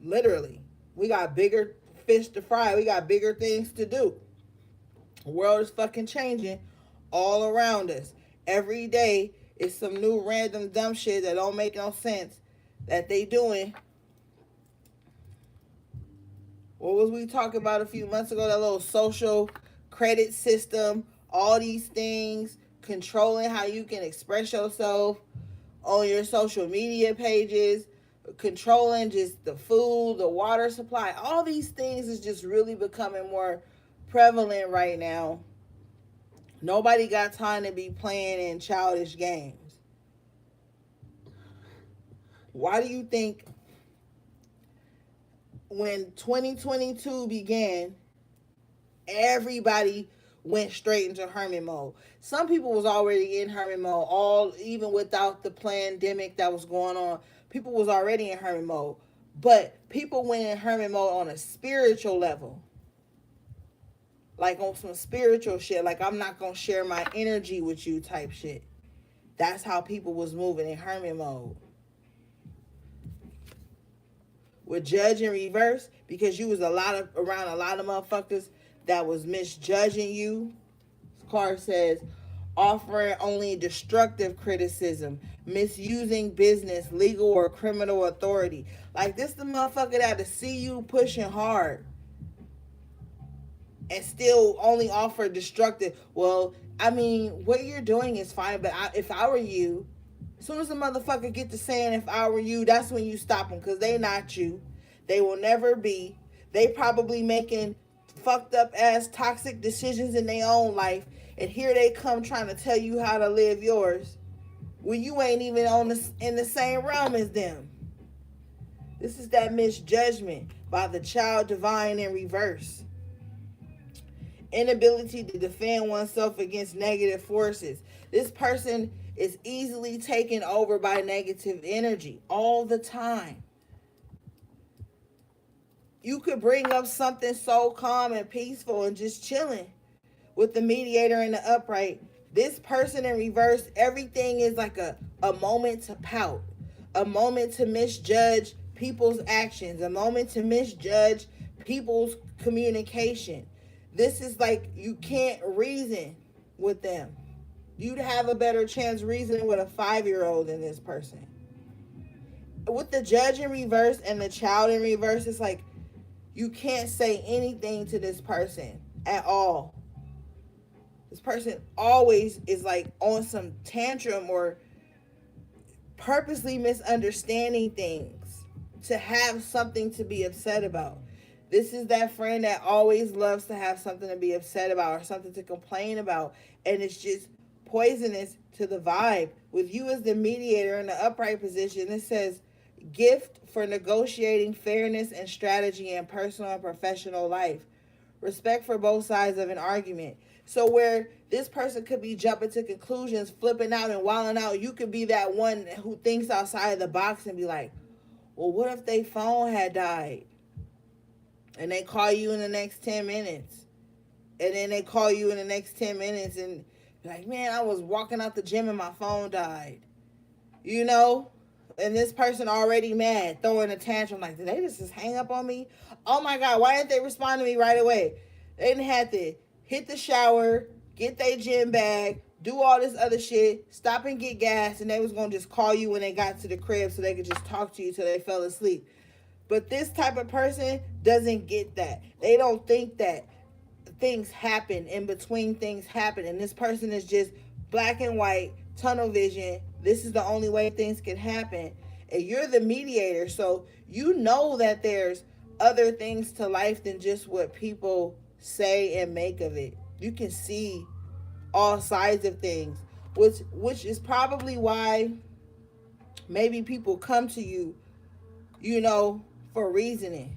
Literally. We got bigger fish to fry. We got bigger things to do. The world is fucking changing all around us. Every day is some new random dumb shit that don't make no sense that they doing. What was we talking about a few months ago? That little social credit system, all these things, controlling how you can express yourself on your social media pages, controlling just the food, the water supply. All these things is just really becoming more prevalent right now. Nobody got time to be playing in childish games. Why do you think when 2022 began, everybody went straight into hermit mode? Some people was already in hermit mode, even without the pandemic that was going on. People was already in hermit mode. But people went in hermit mode on a spiritual level. Like on some spiritual shit. Like, I'm not going to share my energy with you type shit. That's how people was moving in hermit mode. With judge in reverse, because you was around a lot of motherfuckers that was misjudging you. This card says, offering only destructive criticism, misusing business, legal or criminal authority. Like, this the motherfucker that to see you pushing hard and still only offer destructive. Well, I mean, what you're doing is fine, but if I were you, as soon as the motherfucker get to saying if I were you, that's when you stop them, because they not you. They will never be. They probably making fucked up ass toxic decisions in their own life, and here they come trying to tell you how to live yours when you ain't even in the same realm as them. This is that misjudgment by the child divine in reverse. Inability to defend oneself against negative forces. This person is easily taken over by negative energy all the time. You could bring up something so calm and peaceful and just chilling with the mediator and the upright. This person in reverse, everything is like a moment to pout, a moment to misjudge people's actions, a moment to misjudge people's communication. This is like you can't reason with them. You'd have a better chance reasoning with a 5-year-old than this person. With the judge in reverse and the child in reverse, it's like you can't say anything to this person at all. This person always is like on some tantrum or purposely misunderstanding things to have something to be upset about. This is that friend that always loves to have something to be upset about or something to complain about. And it's just poisonous to the vibe. With you as the mediator in the upright position, it says gift for negotiating fairness and strategy in personal and professional life. Respect for both sides of an argument. So where this person could be jumping to conclusions, flipping out and wilding out, you could be that one who thinks outside the box and be like, well, what if their phone had died? And they call you in the next 10 minutes. And then they call you in the next 10 minutes and be like, man, I was walking out the gym and my phone died. You know? And this person already mad, throwing a tantrum like, did they just hang up on me? Oh my God, why didn't they respond to me right away? They didn't have to hit the shower, get their gym bag, do all this other shit, stop and get gas, and they was going to just call you when they got to the crib so they could just talk to you till they fell asleep. But this type of person doesn't get that. They don't think that things happen in between things happen. And this person is just black and white, tunnel vision. This is the only way things can happen. And you're the mediator. So you know that there's other things to life than just what people say and make of it. You can see all sides of things, which is probably why maybe people come to you, you know, for reasoning.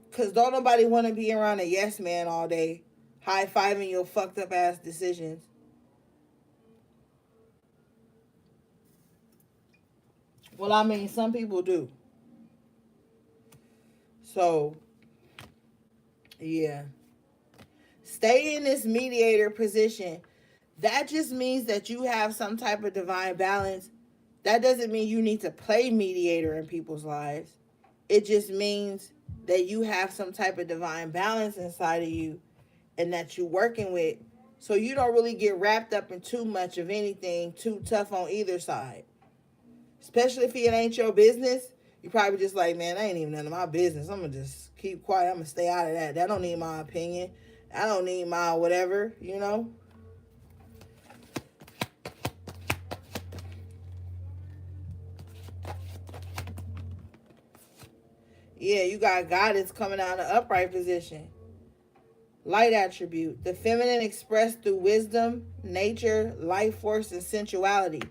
Because don't nobody want to be around a yes man all day, high-fiving your fucked up ass decisions. Well, I mean, some people do. So, yeah. Stay in this mediator position. That just means that you have some type of divine balance. That doesn't mean you need to play mediator in people's lives. It just means that you have some type of divine balance inside of you and that you're working with. So you don't really get wrapped up in too much of anything too tough on either side. Especially if it ain't your business. You probably just like, man, that ain't even none of my business. I'm going to just keep quiet. I'm going to stay out of that. That don't need my opinion. I don't need my whatever, you know. Yeah, you got goddess coming out of upright position. Light attribute. The feminine expressed through wisdom, nature, life force, and sensuality.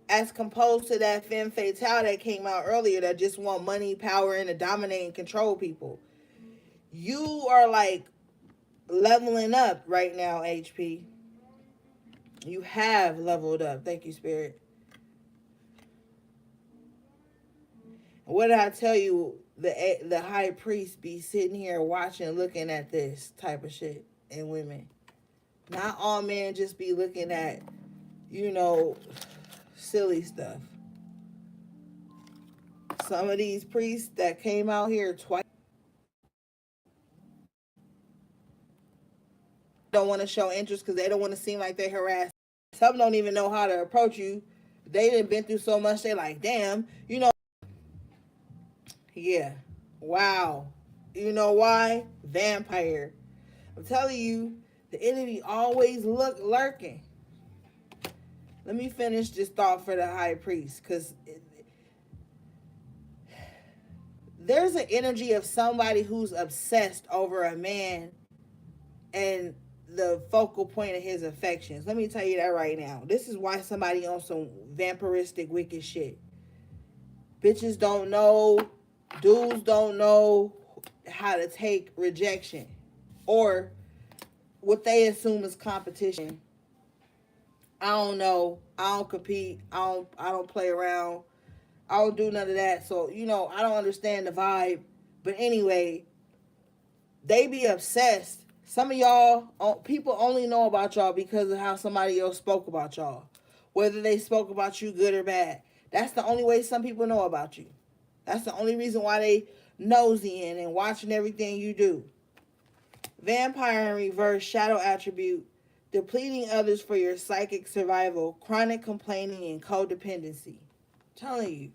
As composed to that femme fatale that came out earlier that just want money, power, and to dominate and control people. You are like leveling up right now, HP. You have leveled up. Thank you, Spirit. What did I tell you? The high priest be sitting here watching, looking at this type of shit in women. Not all men just be looking at, you know, silly stuff. Some of these priests that came out here twice don't want to show interest because they don't want to seem like they harass. Some don't even know how to approach you. They done been through so much, they like, damn, you know. Yeah. Wow. You know why? Vampire. I'm telling you, the enemy always lurking. Let me finish this thought for the high priest, because there's an energy of somebody who's obsessed over a man and the focal point of his affections. Let me tell you that right now. This is why somebody on some vampiristic wicked shit. Bitches don't know, dudes don't know how to take rejection or what they assume is competition. I don't know. I don't compete. I don't play around. I don't do none of that. So, I don't understand the vibe. But anyway, they be obsessed. Some of y'all, people only know about y'all because of how somebody else spoke about y'all. Whether they spoke about you good or bad. That's the only way some people know about you. That's the only reason why they nosy in and watching everything you do. Vampire in reverse, shadow attribute, depleting others for your psychic survival, chronic complaining, and codependency. I'm telling you.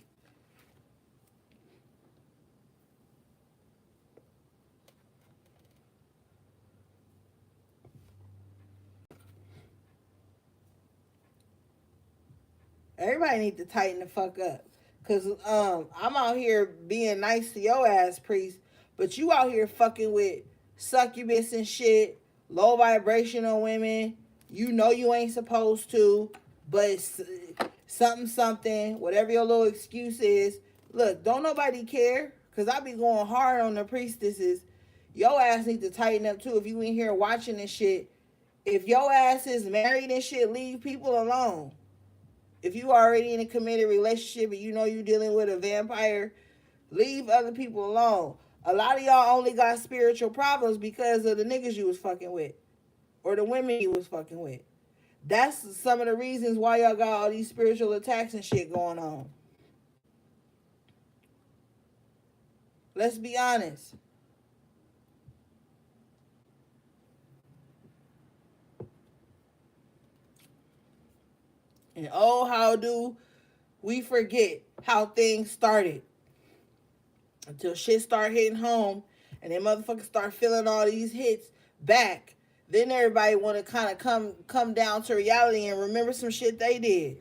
Everybody need to tighten the fuck up. Cause I'm out here being nice to your ass, priest, but you out here fucking with succubus and shit, low vibrational women. You know you ain't supposed to, but something, whatever your little excuse is. Look, don't nobody care. Cause I be going hard on the priestesses. Your ass need to tighten up too. If you in here watching this shit, if your ass is married and shit, leave people alone. If you already in a committed relationship and you know you're dealing with a vampire, leave other people alone. A lot of y'all only got spiritual problems because of the niggas you was fucking with or the women you was fucking with. That's some of the reasons why y'all got all these spiritual attacks and shit going on. Let's be honest. And oh, how do we forget how things started? Until shit start hitting home and then motherfuckers start feeling all these hits back. Then everybody want to kind of come down to reality and remember some shit they did.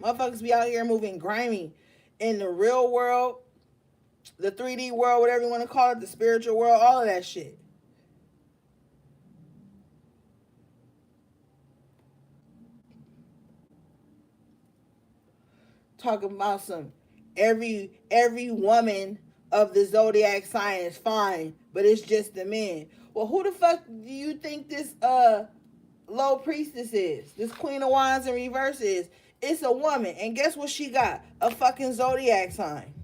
Motherfuckers be out here moving grimy in the real world, the 3D world, whatever you want to call it, the spiritual world, all of that shit. Talking about some every woman of the zodiac sign is fine, but it's just the men. Well, who the fuck do you think this low priestess is? This queen of wands in reverse is? It's a woman, and guess what she got? A fucking zodiac sign.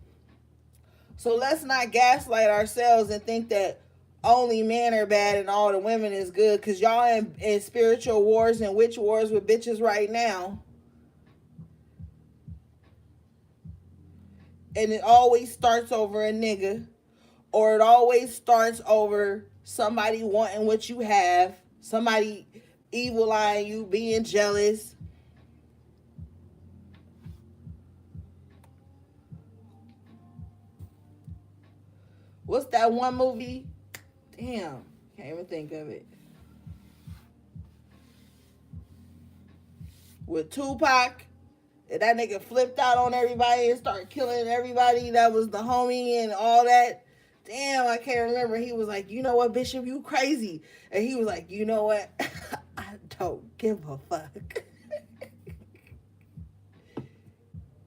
So let's not gaslight ourselves and think that only men are bad and all the women is good, because y'all in spiritual wars and witch wars with bitches right now. And it always starts over a nigga, or it always starts over somebody wanting what you have, somebody evil eyeing you, being jealous. What's that one movie? Damn, can't even think of it. With Tupac, and that nigga flipped out on everybody and started killing everybody that was the homie and all that. Damn, I can't remember. He was like, you know what, Bishop, you crazy. And he was like, you know what? I don't give a fuck.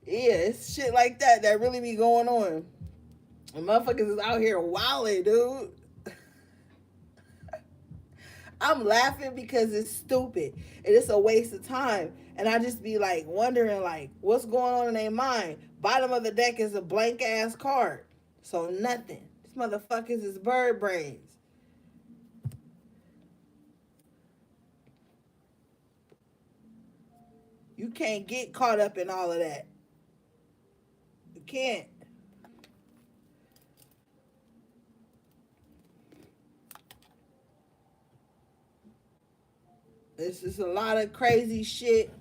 Yeah, it's shit like that really be going on. And motherfuckers is out here wilding, dude. I'm laughing because it's stupid and it's a waste of time. And I just be like wondering like what's going on in their mind. Bottom of the deck is a blank ass card. So nothing. These motherfuckers is bird brains. You can't get caught up in all of that. You can't. It's just a lot of crazy shit,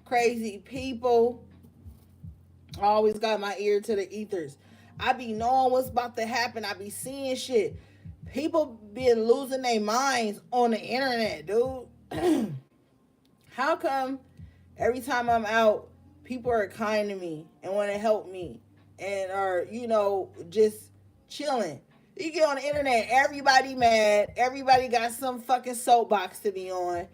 crazy people. I always got my ear to the ethers. I be knowing what's about to happen. I be seeing shit. People been losing their minds on the internet, dude. How come every time I'm out, people are kind to me and want to help me and are, just chilling? You get on the internet, everybody mad. Everybody got some fucking soapbox to be on.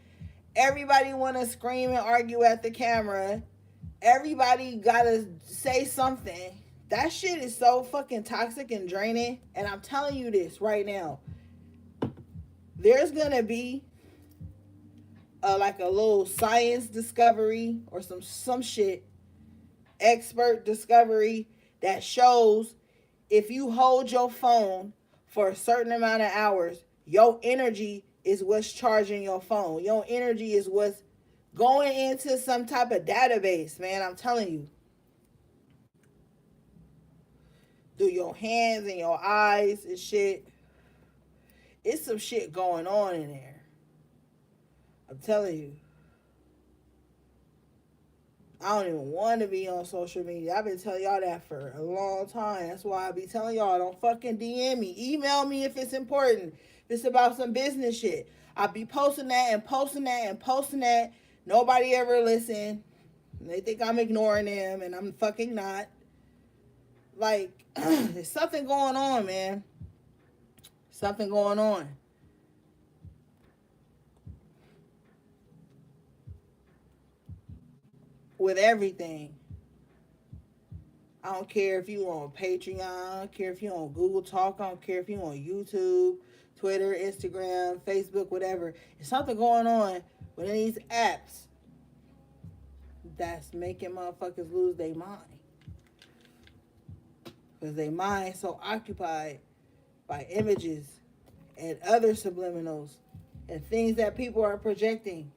Everybody want to scream and argue at the camera. Everybody got to say something. That shit is so fucking toxic and draining. And I'm telling you this right now. There's going to be like a little science discovery or some shit, expert discovery that shows if you hold your phone for a certain amount of hours, your energy is what's charging your phone. Your energy is what's going into some type of database, man. I'm telling you. Through your hands and your eyes and shit. It's some shit going on in there. I'm telling you. I don't even want to be on social media. I've been telling y'all that for a long time. That's why I be telling y'all, don't fucking DM me. Email me if it's important. If it's about some business shit. I be posting that and posting that and posting that. Nobody ever listen. They think I'm ignoring them and I'm fucking not. Like, there's something going on, man. Something going on. With everything. I don't care if you on Patreon. I don't care if you on Google Talk. I don't care if you on YouTube, Twitter, Instagram, Facebook, whatever. There's something going on with these apps that's making motherfuckers lose their mind. Because their mind so occupied by images and other subliminals and things that people are projecting.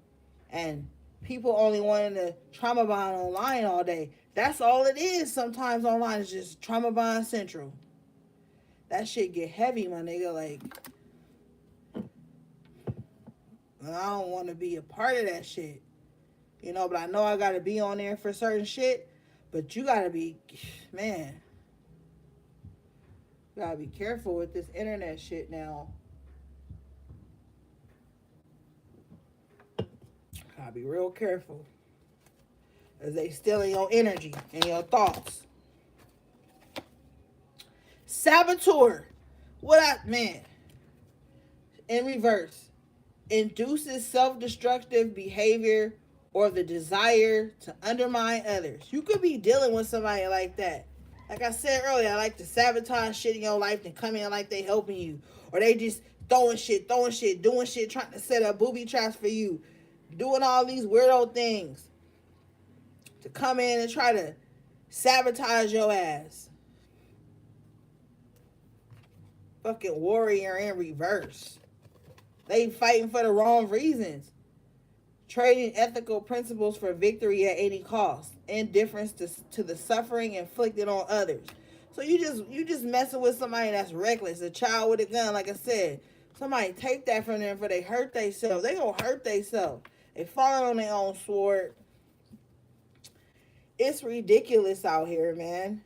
And people only wanting to trauma bond online all day. That's all it is sometimes online. Is just trauma bond central. That shit get heavy, my nigga. Like, I don't want to be a part of that shit. You know, but I know I got to be on there for certain shit. But you got to be, man. You got to be careful with this internet shit now. Gotta be real careful. As they stealing your energy and your thoughts. Saboteur. Man. In reverse. Induces self-destructive behavior or the desire to undermine others. You could be dealing with somebody like that. Like I said earlier, I like to sabotage shit in your life and come in like they helping you. Or they just throwing shit, doing shit, trying to set up booby traps for you. Doing all these weirdo things to come in and try to sabotage your ass. Fucking warrior in reverse. They fighting for the wrong reasons. Trading ethical principles for victory at any cost. Indifference to the suffering inflicted on others. So you just messing with somebody that's reckless. A child with a gun, like I said. Somebody take that from them for they hurt themselves. They gonna hurt themselves. They falling on their own sword. It's ridiculous out here, man.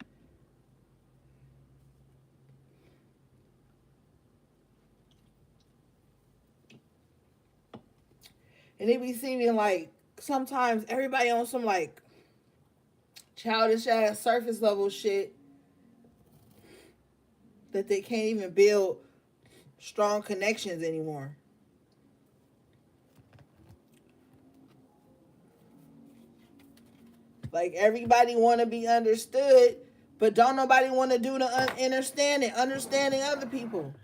And it be seeming like sometimes everybody on some like childish ass surface level shit that they can't even build strong connections anymore. Like everybody want to be understood, but don't nobody want to do the understanding other people.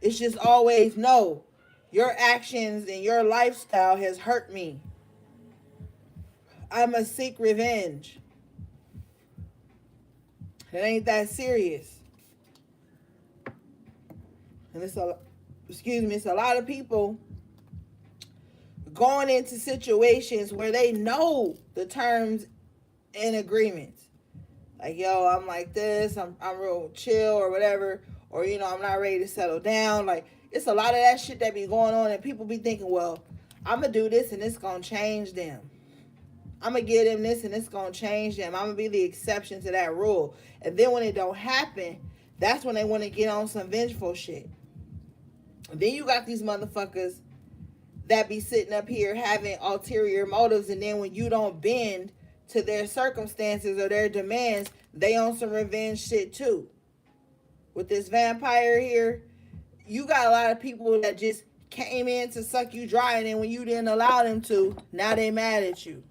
It's just always, no, your actions and your lifestyle has hurt me. I must seek revenge. It ain't that serious. And it's a lot of people going into situations where they know the terms and agreements. Like, yo, I'm like this, I'm real chill or whatever, or, you know, I'm not ready to settle down. Like, it's a lot of that shit that be going on, and people be thinking, well, I'm going to do this and it's going to change them. I'm going to give them this and it's going to change them. I'm going to be the exception to that rule. And then when it don't happen, that's when they want to get on some vengeful shit. And then you got these motherfuckers that be sitting up here having ulterior motives, and then when you don't bend to their circumstances or their demands, they on some revenge shit too. With this vampire here, you got a lot of people that just came in to suck you dry, and then when you didn't allow them to, now they mad at you.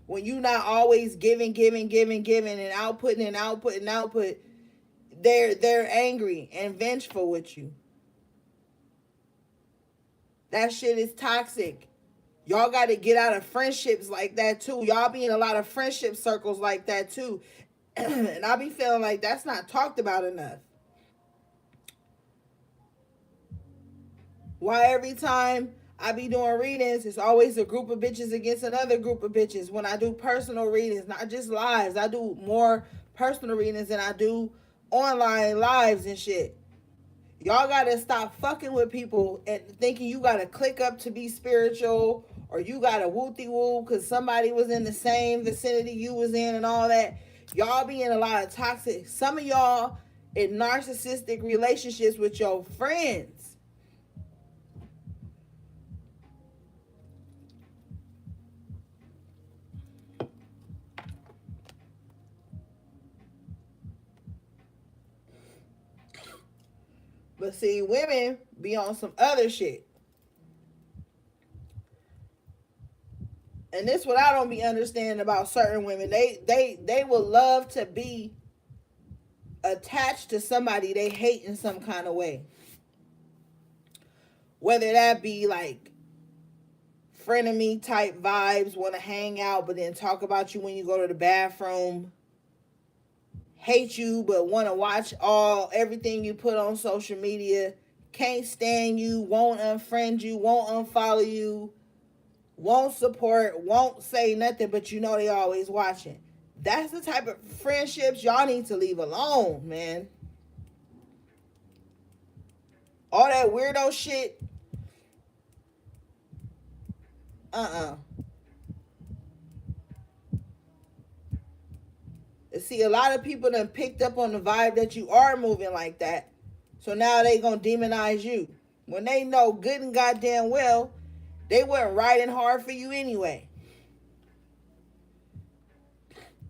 When you not always giving and outputting, they're angry and vengeful with you. That shit is toxic. Y'all got to get out of friendships like that too. Y'all be in a lot of friendship circles like that too. And I be feeling like that's not talked about enough. Why every time I be doing readings, it's always a group of bitches against another group of bitches. When I do personal readings, not just lives, I do more personal readings than I do online lives and shit. Y'all gotta stop fucking with people and thinking you gotta click up to be spiritual, or you gotta wooty woo because somebody was in the same vicinity you was in and all that. Y'all be in a lot of toxic. Some of y'all in narcissistic relationships with your friends. But see, women be on some other shit. And this what I don't be understanding about certain women. They will love to be attached to somebody they hate in some kind of way. Whether that be like frenemy type vibes, want to hang out but then talk about you when you go to the bathroom, hate you but want to watch everything you put on social media, can't stand you, won't unfriend you, won't unfollow you, won't support, won't say nothing, but you know they always watching. That's the type of friendships y'all need to leave alone, man. All that weirdo shit. See, a lot of people done picked up on the vibe that you are moving like that. So now they gonna demonize you. When they know good and goddamn well, they weren't riding hard for you anyway.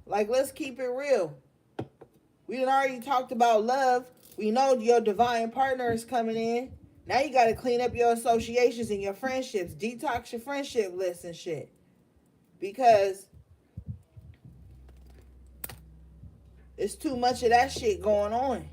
Like, let's keep it real. We done already talked about love. We know your divine partner is coming in. Now you got to clean up your associations and your friendships. Detox your friendship list and shit. Because it's too much of that shit going on.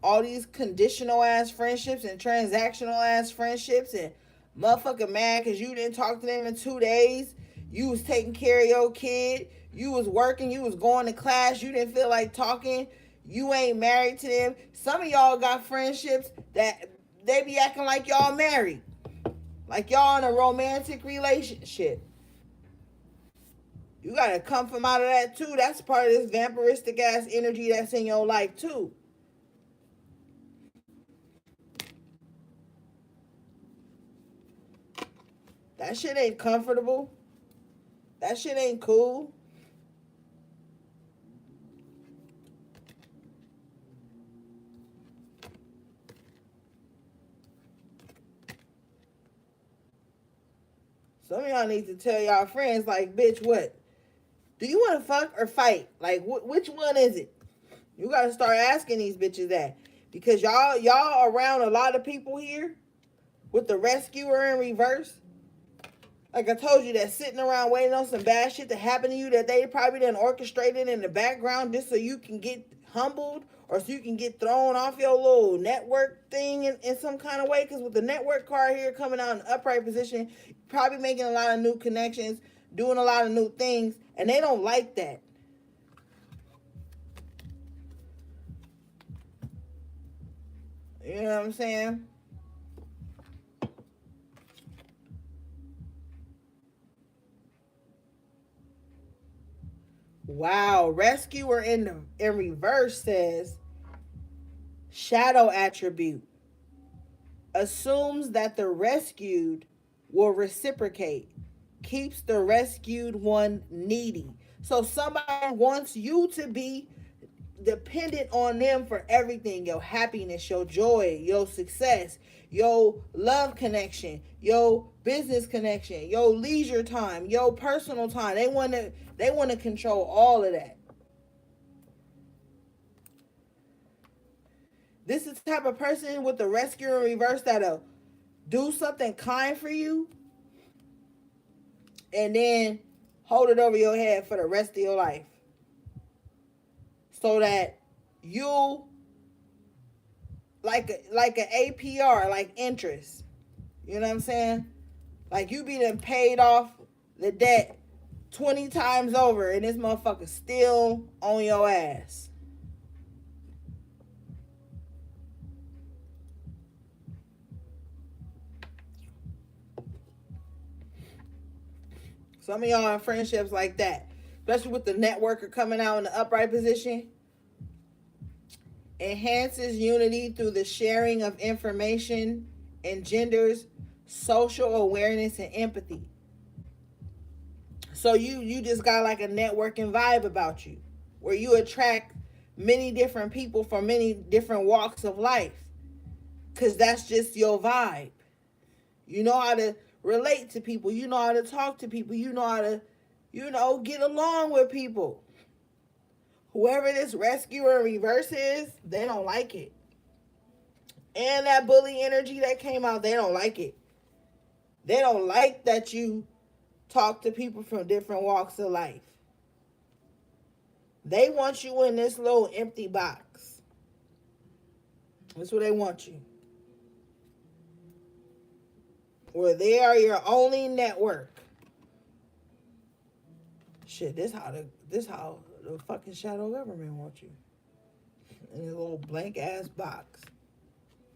All these conditional ass friendships and transactional ass friendships, and motherfucker mad because you didn't talk to them in 2 days. You was taking care of your kid. You was working. You was going to class. You didn't feel like talking. You ain't married to them. Some of y'all got friendships that they be acting like y'all married. Like y'all in a romantic relationship. You gotta come from out of that too. That's part of this vampiristic ass energy that's in your life too. That shit ain't comfortable. That shit ain't cool. Some of y'all need to tell y'all friends, like, bitch, what? Do you want to fuck or fight? Like, which one is it? You got to start asking these bitches that. Because y'all around a lot of people here with the rescuer in reverse. Like I told you, that sitting around waiting on some bad shit to happen to you that they probably done orchestrated in the background just so you can get humbled or so you can get thrown off your little network thing in some kind of way. Because with the network card here coming out in upright position, probably making a lot of new connections, doing a lot of new things, and they don't like that. You know what I'm saying? Wow, rescuer in reverse says shadow attribute assumes that the rescued will reciprocate, keeps the rescued one needy. So somebody wants you to be dependent on them for everything: your happiness, your joy, your success, your love connection, your business connection, your leisure time, your personal time. They want to control all of that. This is the type of person with the rescue in reverse that'll do something kind for you and then hold it over your head for the rest of your life, so that you'll like an APR, like interest. You know what I'm saying? Like you be done paid off the debt 20 times over, and this motherfucker still on your ass. Some of y'all in friendships like that, especially with the networker coming out in the upright position. Enhances unity through the sharing of information, engenders social awareness and empathy. So you just got like a networking vibe about you, where you attract many different people from many different walks of life, because that's just your vibe. You know how to relate to people. You know how to talk to people. You know how to, get along with people. Whoever this rescuer in reverse is, they don't like it. And that bully energy that came out, they don't like it. They don't like that you talk to people from different walks of life. They want you in this little empty box. That's where they want you. Where they are your only network. Shit, this how the fucking shadow government wants you. In this little blank ass box.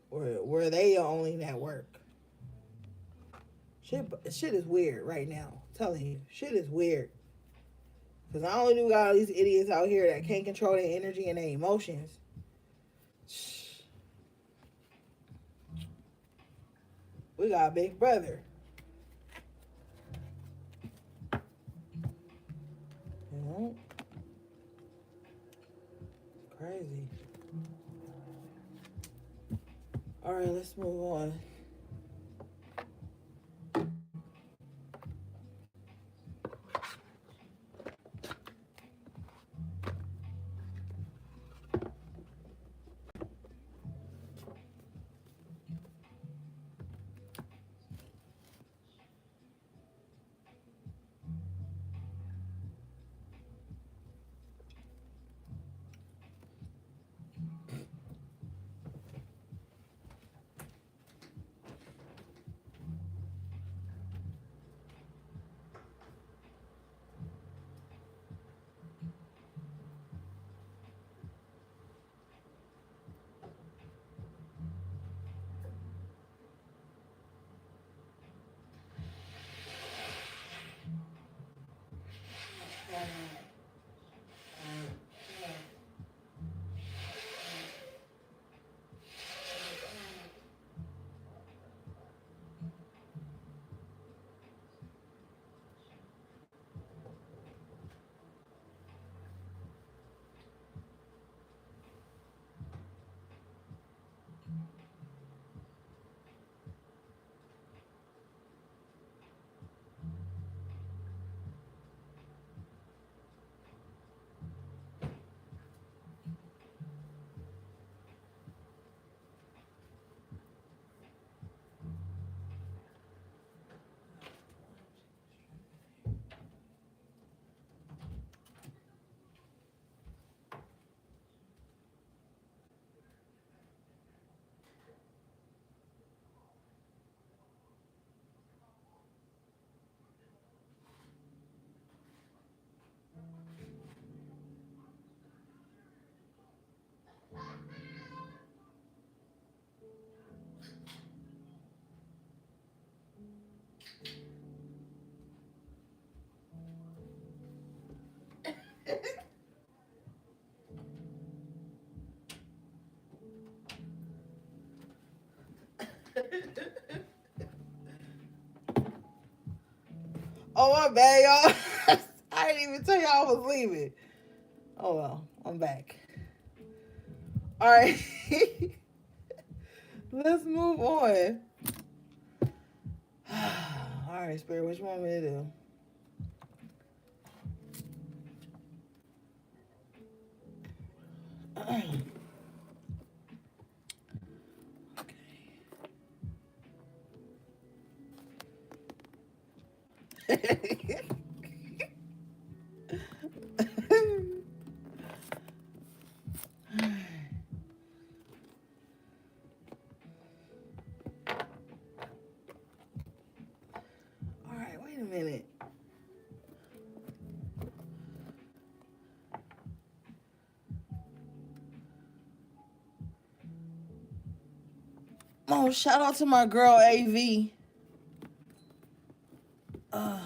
Where they your only network. Shit is weird right now. I'm telling you, shit is weird. Because not only do we got all these idiots out here that can't control their energy and their emotions, we got a big brother. You know? It's crazy. Alright, let's move on. Oh, my bad, y'all. I didn't even tell y'all I was leaving. Oh, well, I'm back. All right. Let's move on. All right, Spirit, what you want me to do? Shout out to my girl AV. All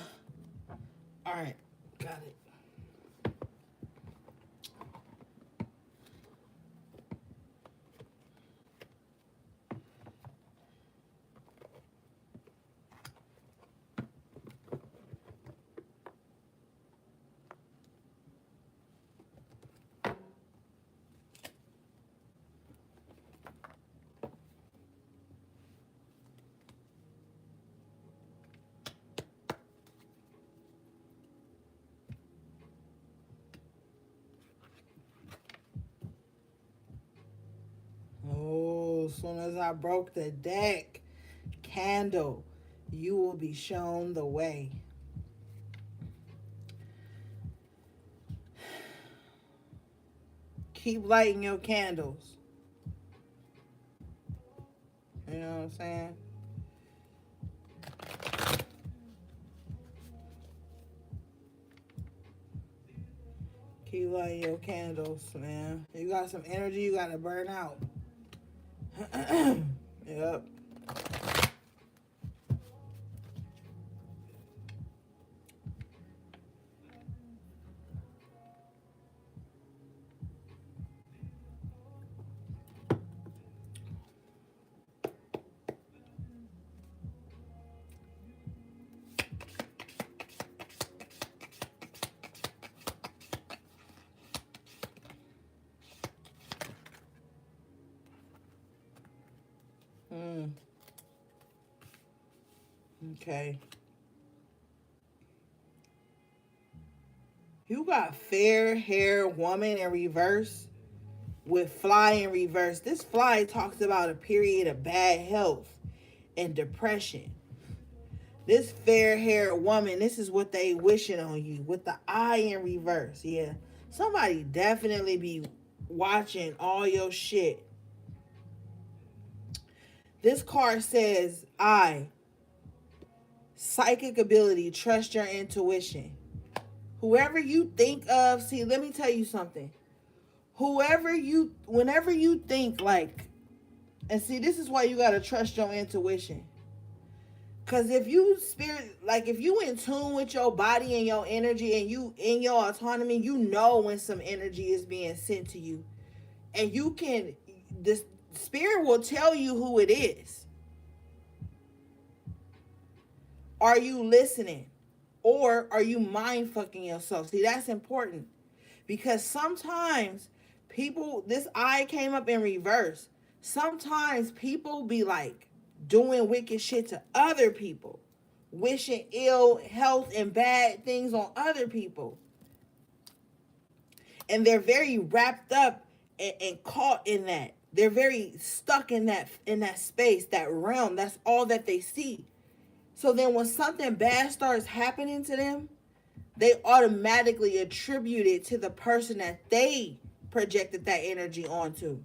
right, got it. Oh, as soon as I broke the deck, candle, you will be shown the way. Keep lighting your candles. You know what I'm saying? Keep lighting your candles, man. You got some energy you gotta burn out. Yep. Okay. You got fair hair woman in reverse with fly in reverse. This fly talks about a period of bad health and depression. This fair haired woman, this is what they wishing on you with the eye in reverse. Yeah. Somebody definitely be watching all your shit. This card says, psychic ability, trust your intuition. Whoever you think of, see, let me tell you something. Whenever you think like, and see, this is why you got to trust your intuition. Because if you in tune with your body and your energy and you in your autonomy, you know when some energy is being sent to you. And the spirit will tell you who it is. Are you listening? Or are you mind fucking yourself? See, that's important. Because sometimes this eye came up in reverse. Sometimes people be like doing wicked shit to other people, wishing ill health and bad things on other people. And they're very wrapped up and caught in that. They're very stuck in that space, that realm. That's all that they see. So then when something bad starts happening to them, they automatically attribute it to the person that they projected that energy onto.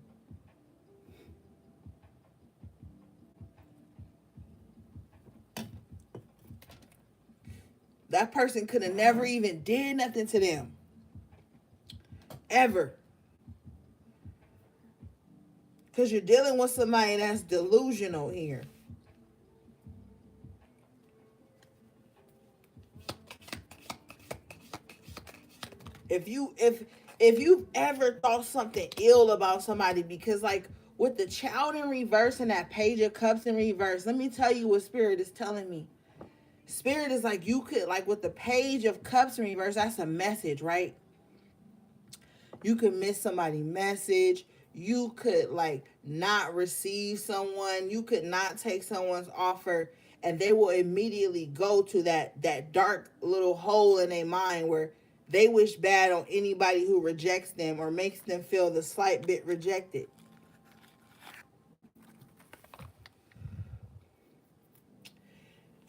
That person could have never even did nothing to them. Ever. Because you're dealing with somebody that's delusional here. If you've ever thought something ill about somebody, because like with the child in reverse and that page of cups in reverse, let me tell you what spirit is telling me. Spirit is like, you could, like with the page of cups in reverse, that's a message, right? You could miss somebody's message. You could like not receive someone. You could not take someone's offer, and they will immediately go to that dark little hole in their mind where they wish bad on anybody who rejects them or makes them feel the slight bit rejected.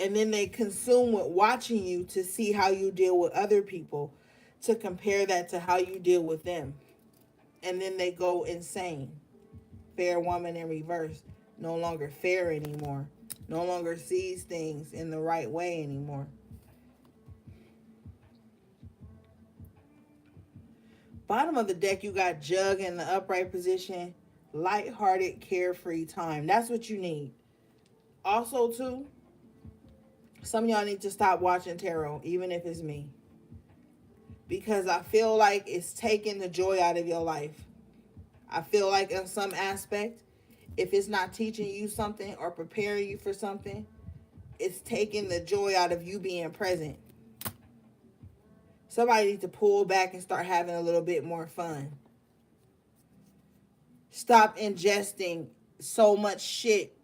And then they consume with watching you to see how you deal with other people, to compare that to how you deal with them. And then they go insane. Fair woman in reverse. No longer fair anymore. No longer sees things in the right way anymore. Bottom of the deck, you got Jug in the upright position Lighthearted, carefree time. That's what you need. Also, too, some of y'all need to stop watching tarot, even if it's me. Because I feel like it's taking the joy out of your life. I feel like in some aspect, if it's not teaching you something or preparing you for something, it's taking the joy out of you being present. Somebody needs to pull back and start having a little bit more fun. Stop ingesting so much shit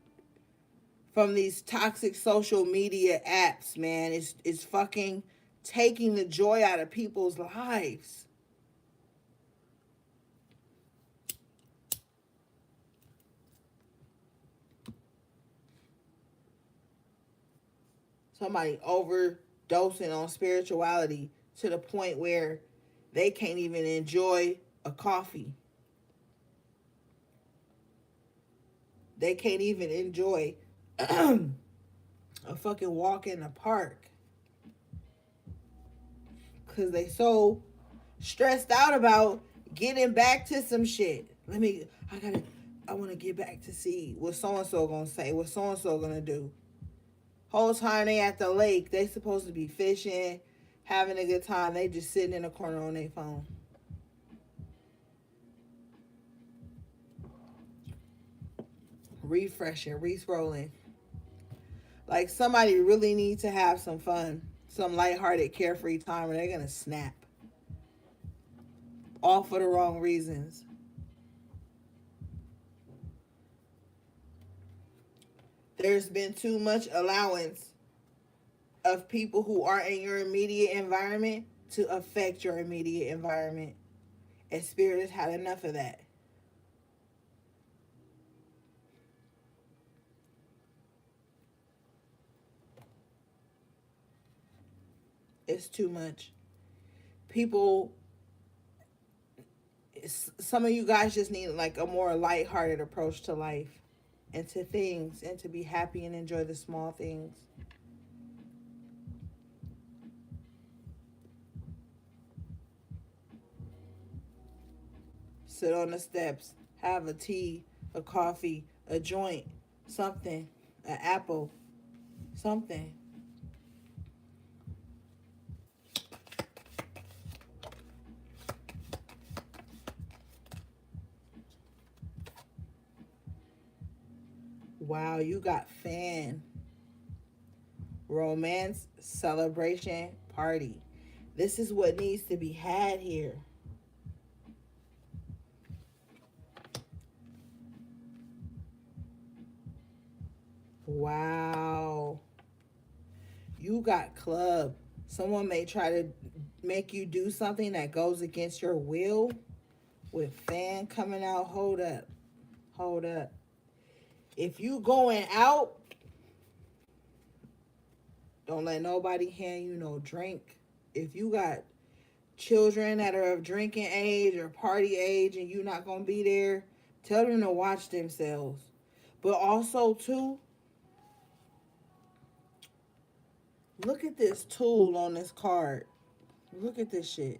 from these toxic social media apps, man. It's fucking taking the joy out of people's lives. Somebody overdosing on spirituality to the point where they can't even enjoy a coffee. They can't even enjoy a fucking walk in the park because they so stressed out about getting back to some shit. I want to get back to see what so-and-so gonna say, what so-and-so gonna do. Whole time they at the lake, they supposed to be fishing, having a good time. They just sitting in a corner on their phone. Refreshing, re-scrolling. Like somebody really needs to have some fun, some lighthearted, carefree time, or they're gonna snap. All for the wrong reasons. There's been too much allowance of people who are in your immediate environment to affect your immediate environment. And Spirit has had enough of that. It's too much. People, some of you guys just need like a more lighthearted approach to life and to things and to be happy and enjoy the small things. Sit on the steps, have a tea, a coffee, a joint, something, an apple, something. Wow, you got fan. Romance, celebration, party. This is what needs to be had here. Wow. You got club. Someone may try to make you do something that goes against your will with fan coming out. Hold up. Hold up. If you going out, don't let nobody hand you no drink. If you got children that are of drinking age or party age and you not gonna be there, tell them to watch themselves. But also too, look at this tool on this card. Look at this shit.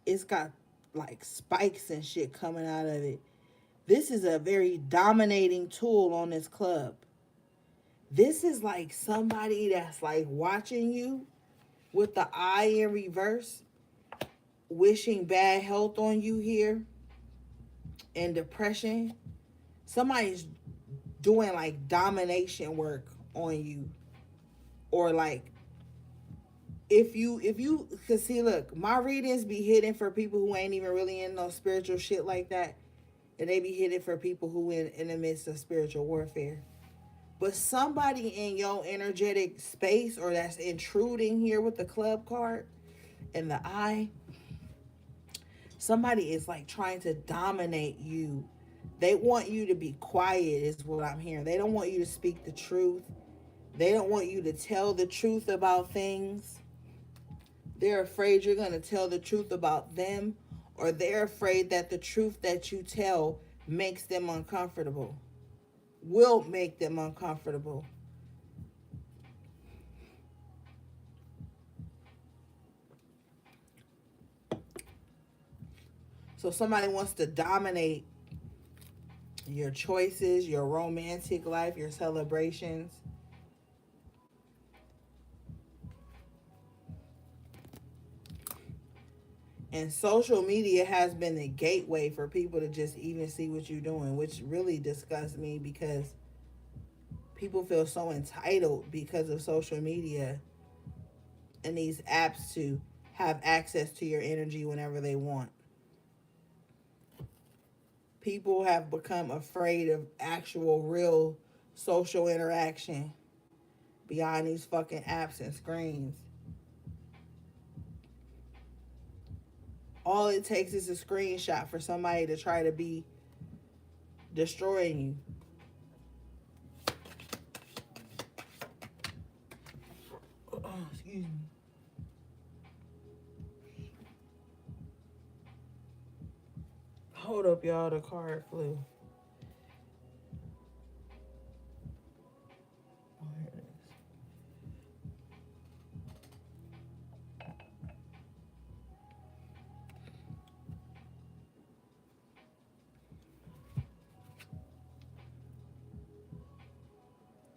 It's got like spikes and shit coming out of it. This is a very dominating tool on this club. This is like somebody that's like watching you with the eye in reverse, wishing bad health on you here and depression. Somebody's doing like domination work on you. Or like if you cause see, look, my readings be hidden for people who ain't even really in no spiritual shit like that. And they be hidden for people who in the midst of spiritual warfare. But somebody in your energetic space or that's intruding here with the club card and the eye, somebody is like trying to dominate you. They want you to be quiet is what I'm hearing. They don't want you to speak the truth. They don't want you to tell the truth about things. They're afraid you're going to tell the truth about them, or they're afraid that the truth that you tell makes them uncomfortable, will make them uncomfortable. So somebody wants to dominate your choices, your romantic life, your celebrations. And social media has been the gateway for people to just even see what you're doing, which really disgusts me because people feel so entitled because of social media and these apps to have access to your energy whenever they want. People have become afraid of actual, real social interaction beyond these fucking apps and screens. All it takes is a screenshot for somebody to try to be destroying you. Oh, excuse me. Hold up, y'all. The card flew. Oh, here it is.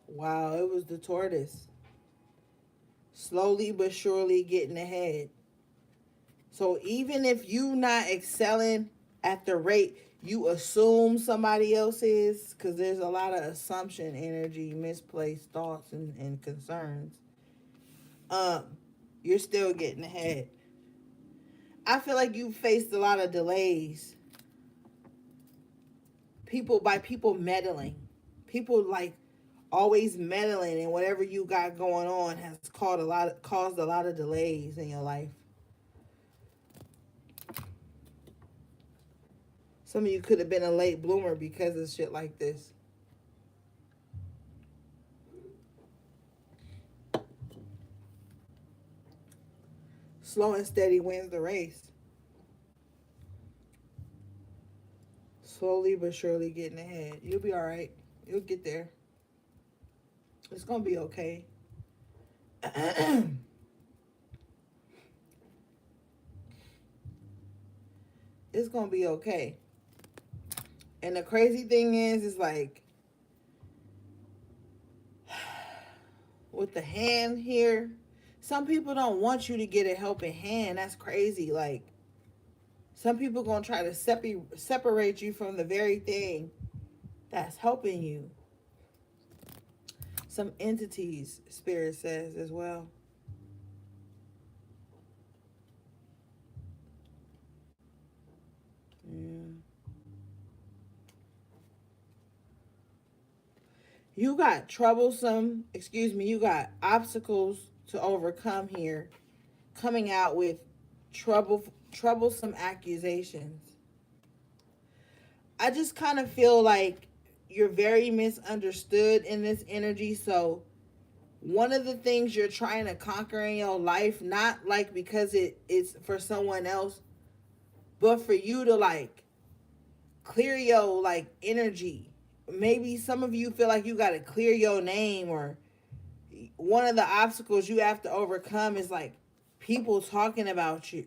Wow, it was the tortoise. Slowly but surely getting ahead. So even if you not excelling at the rate you assume somebody else is, because there's a lot of assumption energy, misplaced thoughts and concerns, um, you're still getting ahead. I feel like you faced a lot of delays. People meddling. People like always meddling in whatever you got going on has caused a lot of delays in your life. Some of you could have been a late bloomer because of shit like this. Slow and steady wins the race. Slowly but surely getting ahead. You'll be all right. You'll get there. It's going to be okay. It's going to be okay. And the crazy thing is like, with the hand here, some people don't want you to get a helping hand. That's crazy. Like, some people going to try to separate you from the very thing that's helping you. Some entities, Spirit says as well. Yeah. You got you got obstacles to overcome here, coming out with troublesome accusations. I just kind of feel like you're very misunderstood in this energy. So one of the things you're trying to conquer in your life, not like because it's for someone else, but for you to like clear your like energy. Maybe some of you feel like you got to clear your name, or one of the obstacles you have to overcome is like people talking about you,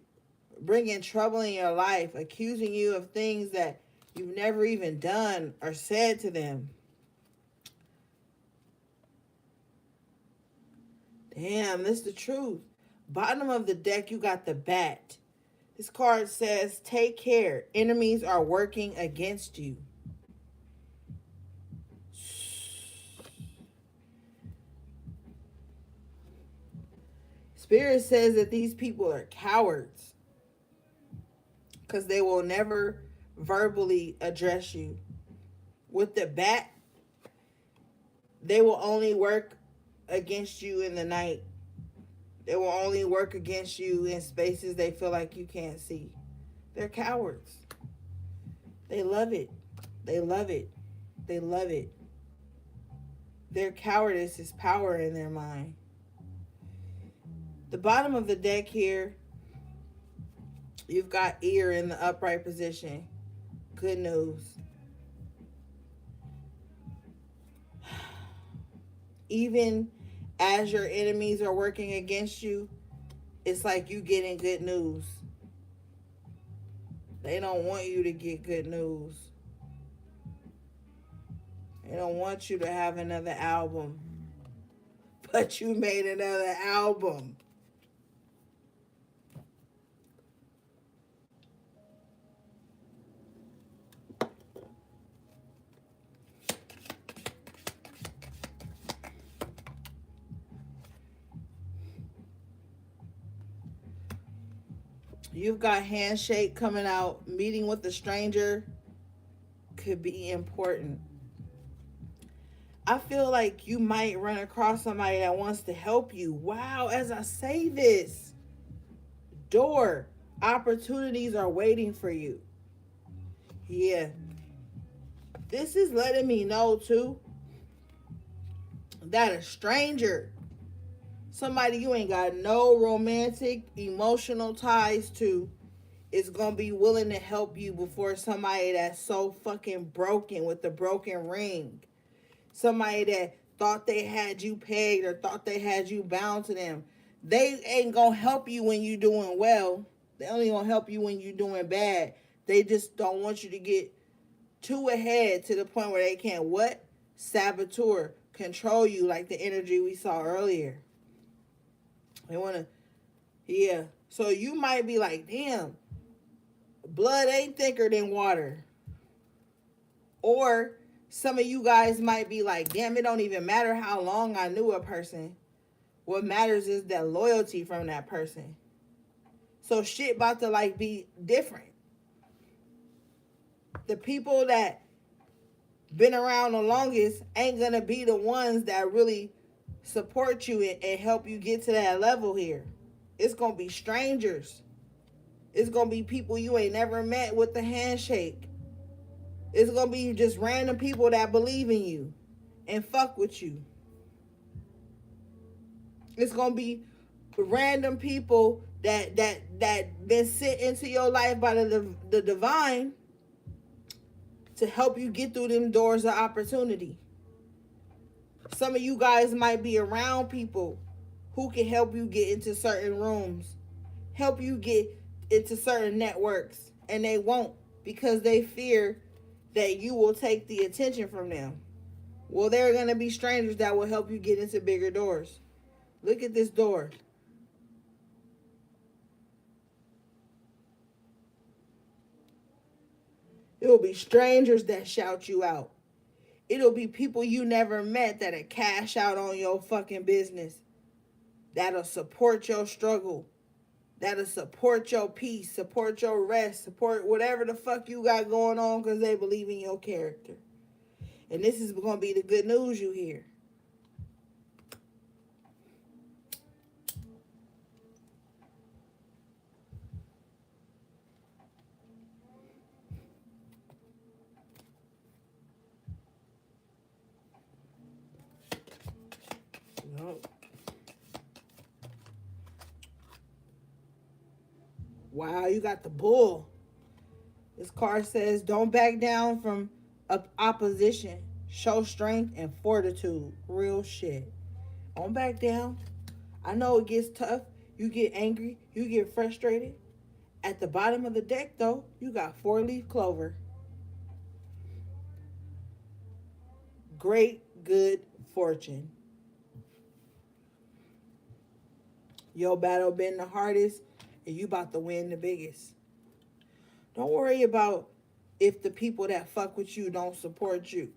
bringing trouble in your life, accusing you of things that you've never even done or said to them. Damn, this is the truth. Bottom of the deck, you got the bat. This card says, take care. Enemies are working against you. Spirit says that these people are cowards because they will never verbally address you. With the bat, they will only work against you in the night. They will only work against you in spaces they feel like you can't see. They're cowards. They love it. They love it. They love it. Their cowardice is power in their mind. The bottom of the deck here, you've got ear in the upright position. Good news. Even as your enemies are working against you, it's like you getting good news. They don't want you to get good news. They don't want you to have another album, but you made another album. You've got handshake coming out. Meeting with a stranger could be important. I feel like you might run across somebody that wants to help you. Wow, as I say this, door opportunities are waiting for you. Yeah. This is letting me know too that a stranger, somebody you ain't got no romantic, emotional ties to, is gonna be willing to help you before somebody that's so fucking broken with the broken ring. Somebody that thought they had you pegged or thought they had you bound to them. They ain't gonna help you when you doing well. They only gonna help you when you doing bad. They just don't want you to get too ahead to the point where they can what? Saboteur, control you like the energy we saw earlier. They wanna, yeah. So you might be like, damn, blood ain't thicker than water. Or some of you guys might be like, damn, it don't even matter how long I knew a person. What matters is that loyalty from that person. So shit about to like be different. The people that been around the longest ain't gonna be the ones that really support you and help you get to that level here. It's gonna be strangers. It's gonna be people you ain't never met with the handshake. It's gonna be just random people that believe in you and fuck with you. It's gonna be random people that been sent into your life by the divine to help you get through them doors of opportunity. Some of you guys might be around people who can help you get into certain rooms, help you get into certain networks, and they won't because they fear that you will take the attention from them. Well, there are going to be strangers that will help you get into bigger doors. Look at this door. It will be strangers that shout you out. It'll be people you never met that'll cash out on your fucking business. That'll support your struggle. That'll support your peace, support your rest, support whatever the fuck you got going on because they believe in your character. And this is going to be the good news you hear. Nope. Wow, you got the bull. This card says, don't back down from opposition. Show strength and fortitude. Real shit. Don't back down. I know it gets tough. You get angry. You get frustrated. At the bottom of the deck, though, you got 4-leaf clover. Great, good fortune. Your battle been the hardest, and you about to win the biggest. Don't worry about if the people that fuck with you don't support you.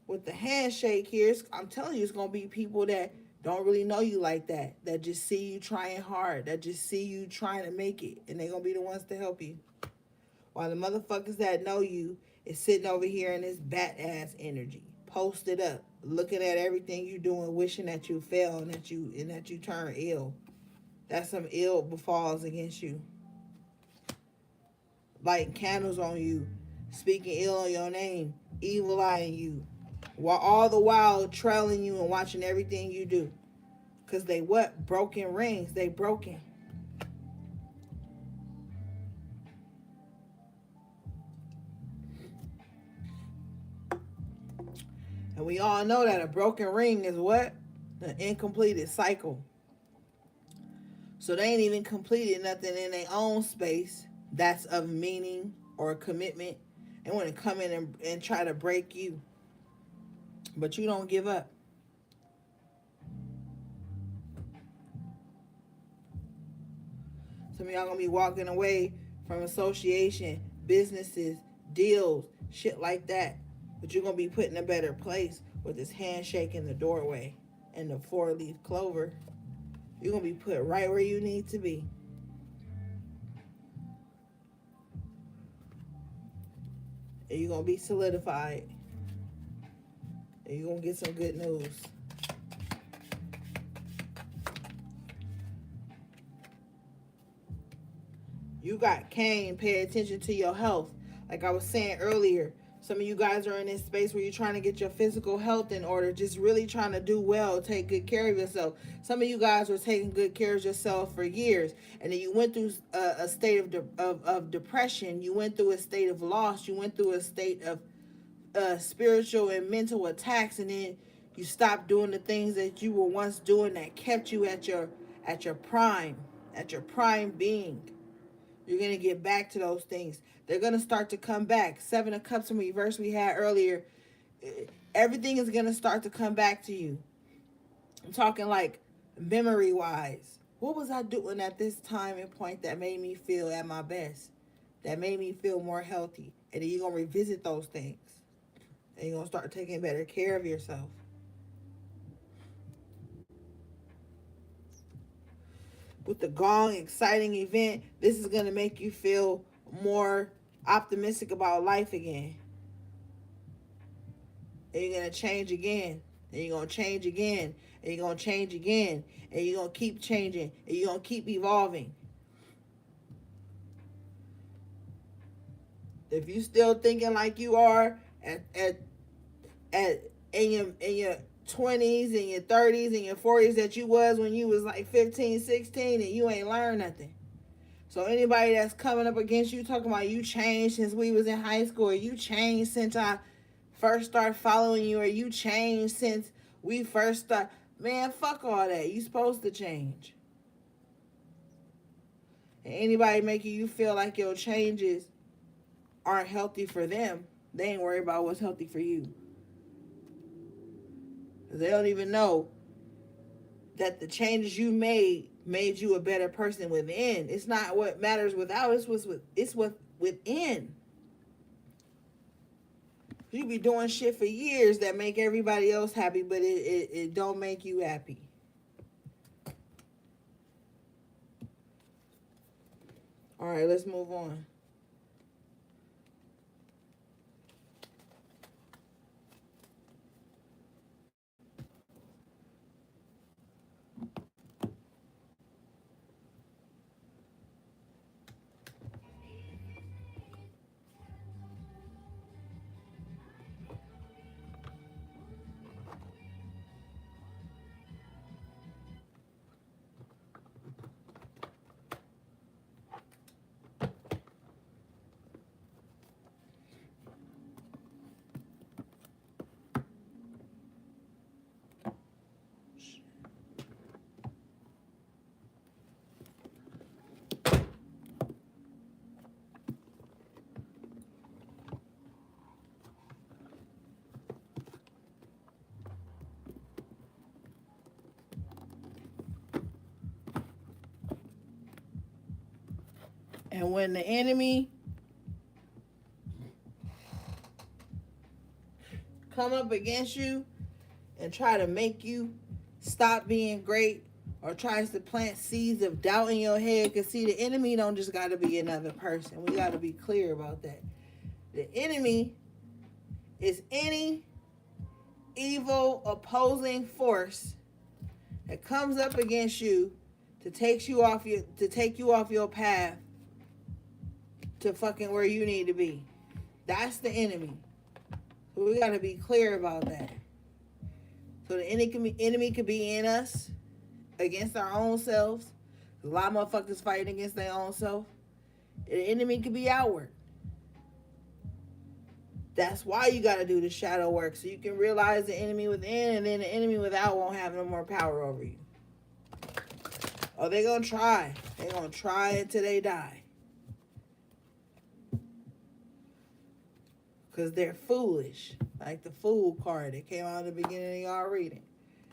With the handshake here, I'm telling you, it's going to be people that don't really know you like that, that just see you trying hard, that just see you trying to make it, and they're going to be the ones to help you. While the motherfuckers that know you is sitting over here in this bat-ass energy, posted up, looking at everything you doing, wishing that you fail and that you turn ill. That some ill befalls against you. Lighting candles on you, speaking ill on your name, evil eyeing you, while all the while trailing you and watching everything you do. Because they what? Broken rings. They broken. And we all know that a broken ring is what? An incompleted cycle. So they ain't even completed nothing in their own space that's of meaning or commitment. They want to come in and try to break you. But you don't give up. Some of y'all gonna be walking away from association, businesses, deals, shit like that. But you're gonna be put in a better place with this handshake in the doorway and the 4-leaf clover. You're gonna be put right where you need to be. And you're gonna be solidified. And you're gonna get some good news. You got cane. Pay attention to your health. Like I was saying earlier, some of you guys are in this space where you're trying to get your physical health in order, just really trying to do well, take good care of yourself. Some of you guys were taking good care of yourself for years, and then you went through a state of depression. You went through a state of loss. You went through a state of spiritual and mental attacks, and then you stopped doing the things that you were once doing that kept you at your prime being. You're going to get back to those things. They're going to start to come back. 7 of Cups in reverse we had earlier. Everything is going to start to come back to you. I'm talking like memory-wise. What was I doing at this time and point that made me feel at my best? That made me feel more healthy? And then you're going to revisit those things. And you're going to start taking better care of yourself. With the gong, exciting event, this is going to make you feel more optimistic about life again. And you're going to change again. And you're going to change again. And you're going to change again. And you're going to keep changing. And you're going to keep evolving. If you still thinking like you are in your 20s and your 30s and your 40s that you was when you was like 15, 16, and you ain't learned nothing. So anybody that's coming up against you talking about you changed since we was in high school, or you changed since I first started following you, or you changed since we first started, man, fuck all that. You supposed to change. And anybody making you feel like your changes aren't healthy for them, they ain't worried about what's healthy for you. They don't even know that the changes you made you a better person within. It's not what matters without, it's what within. You be doing shit for years that make everybody else happy, but it don't make you happy. All right, let's move on. And when the enemy come up against you and try to make you stop being great, or tries to plant seeds of doubt in your head, because see, the enemy don't just got to be another person. We got to be clear about that. The enemy is any evil opposing force that comes up against you to take you off your path to fucking where you need to be. That's the enemy. So we gotta be clear about that. So the enemy could be in us, against our own selves. A lot of motherfuckers fighting against their own self. The enemy could be outward. That's why you gotta do the shadow work, so you can realize the enemy within, and then the enemy without won't have no more power over you. Oh, they're gonna try. They're gonna try until they die. because they're foolish. Like the fool card that came out in the beginning of y'all reading.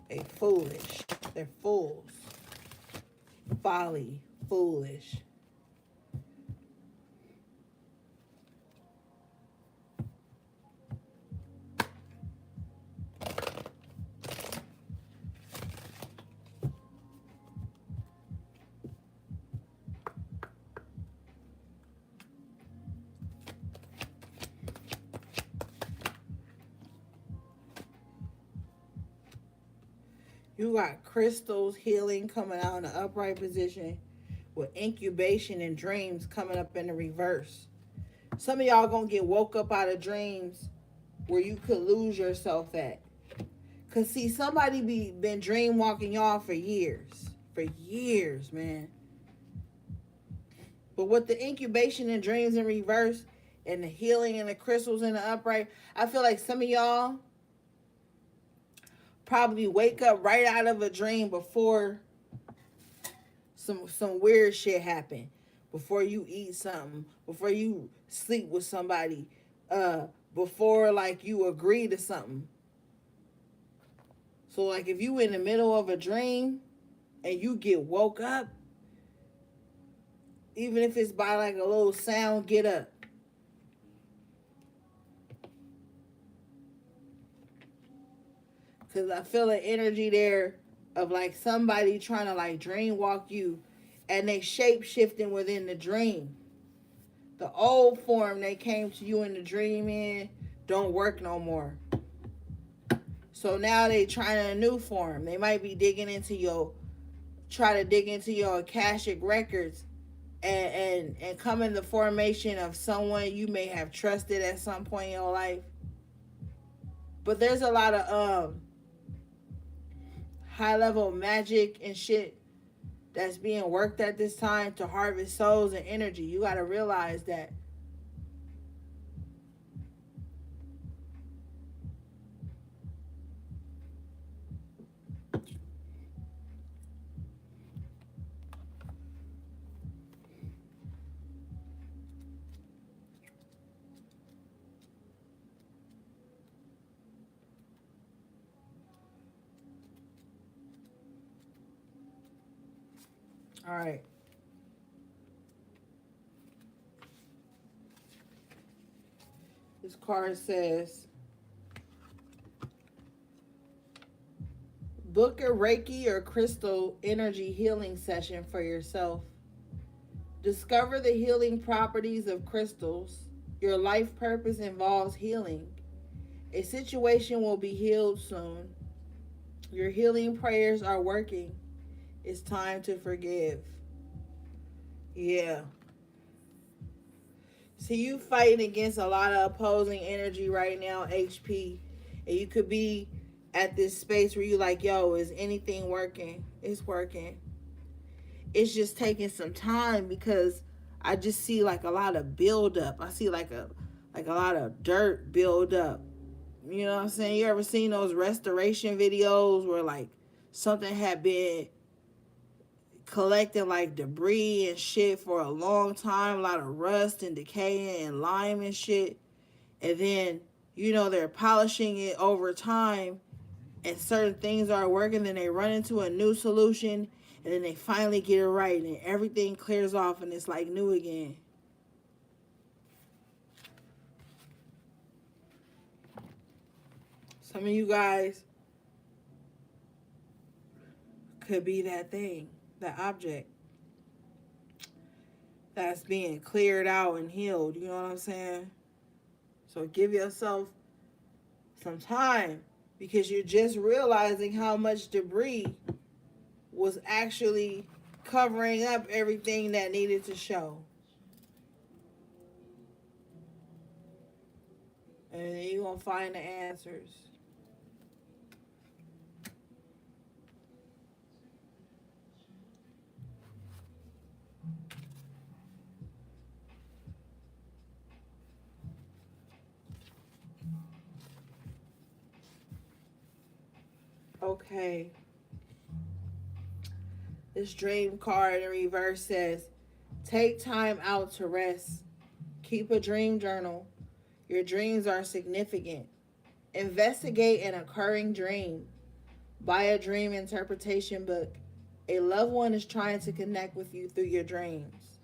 They foolish. They're fools. Folly. Foolish. You got crystals healing coming out in the upright position with incubation and dreams coming up in the reverse. Some of y'all gonna get woke up out of dreams where you could lose yourself at. Cause see, somebody been dream walking y'all for years, man. But with the incubation and dreams in reverse and the healing and the crystals in the upright, I feel like some of y'all probably wake up right out of a dream before some weird shit happen, before you eat something, before you sleep with somebody, before like you agree to something. So like if you in the middle of a dream and you get woke up, even if it's by like a little sound, get up. Cause I feel an energy there of like somebody trying to like dream walk you and they shape shifting within the dream. The old form they came to you in the dream in don't work no more. So now they trying a new form. They might be try to dig into your Akashic records and come in the formation of someone you may have trusted at some point in your life. But there's a lot of high level magic and shit that's being worked at this time to harvest souls and energy. You got to realize that. All right. This card says, book a Reiki or crystal energy healing session for yourself. Discover the healing properties of crystals. Your life purpose involves healing. A situation will be healed soon. Your healing prayers are working. It's time to forgive. Yeah. See, you fighting against a lot of opposing energy right now, HP. And you could be at this space where you like, yo, is anything working? It's working. It's just taking some time because I just see like a lot of buildup. I see like a lot of dirt build up. You know what I'm saying? You ever seen those restoration videos where like something had been collecting like debris and shit for a long time, a lot of rust and decay and lime and shit, and then they're polishing it over time and certain things are working, then they run into a new solution and then they finally get it right and everything clears off and it's like new again. Some of you guys could be that thing, that object that's being cleared out and healed. You know what I'm saying? So give yourself some time because you're just realizing how much debris was actually covering up everything that needed to show. And then you're going to find the answers. Okay. This dream card in reverse says, take time out to rest. Keep a dream journal. Your dreams are significant. Investigate an occurring dream. Buy a dream interpretation book. A loved one is trying to connect with you through your dreams.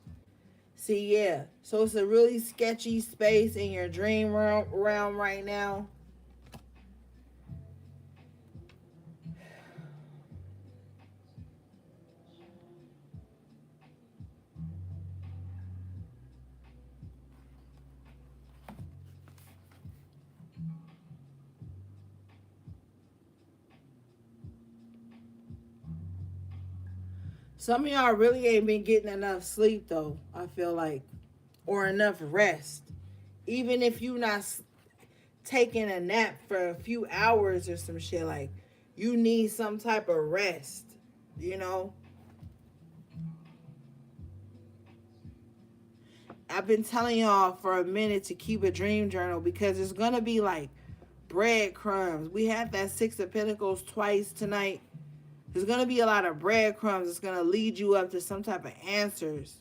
See, yeah. So it's a really sketchy space in your dream realm right now. Some of y'all really ain't been getting enough sleep, though, I feel like, or enough rest. Even if you not taking a nap for a few hours or some shit, like, you need some type of rest, you know? I've been telling y'all for a minute to keep a dream journal because it's gonna be like breadcrumbs. We had that Six of Pentacles twice tonight. There's gonna be a lot of breadcrumbs. It's gonna lead you up to some type of answers.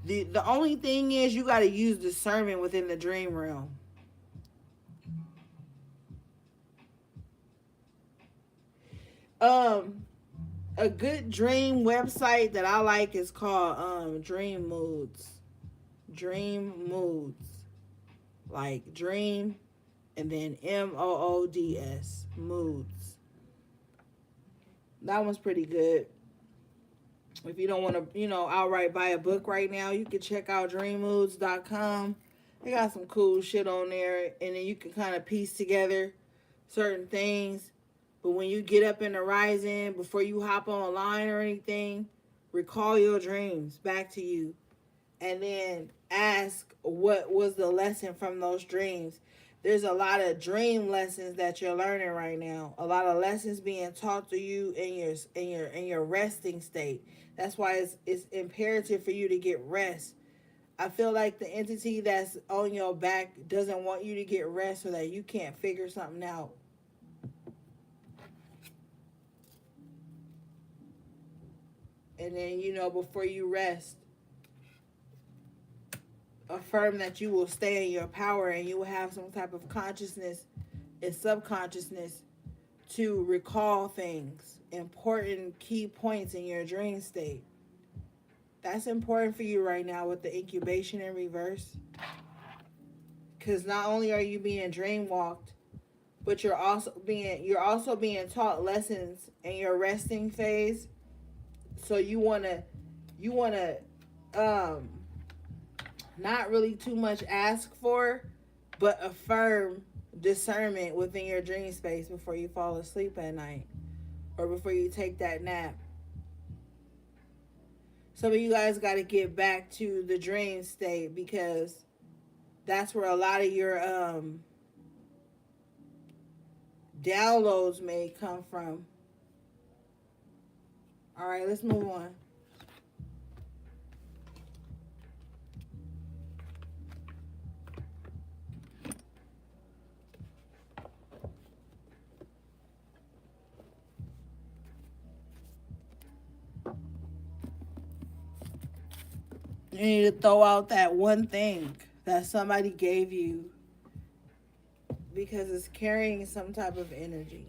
The only thing is you gotta use discernment within the dream realm. A good dream website that I like is called Dream Moods. Dream Moods. Like dream and then MOODS. Moods. That one's pretty good. If you don't want to, outright buy a book right now, you can check out dreammoods.com. They got some cool shit on there, and then you can kind of piece together certain things. But when you get up in the rising, before you hop online or anything, recall your dreams back to you. And then ask what was the lesson from those dreams. There's a lot of dream lessons that you're learning right now. A lot of lessons being taught to you in your resting state. That's why it's imperative for you to get rest. I feel like the entity that's on your back doesn't want you to get rest so that you can't figure something out. And then, before you rest, affirm that you will stay in your power and you will have some type of consciousness and subconsciousness to recall things, important key points in your dream state. That's important for you right now with the incubation in reverse. Because not only are you being dream walked, but you're also being taught lessons in your resting phase. So you wanna not really too much ask for, but affirm discernment within your dream space before you fall asleep at night or before you take that nap. Some of you guys got to get back to the dream state because that's where a lot of your downloads may come from. All right, let's move on. You need to throw out that one thing that somebody gave you because it's carrying some type of energy.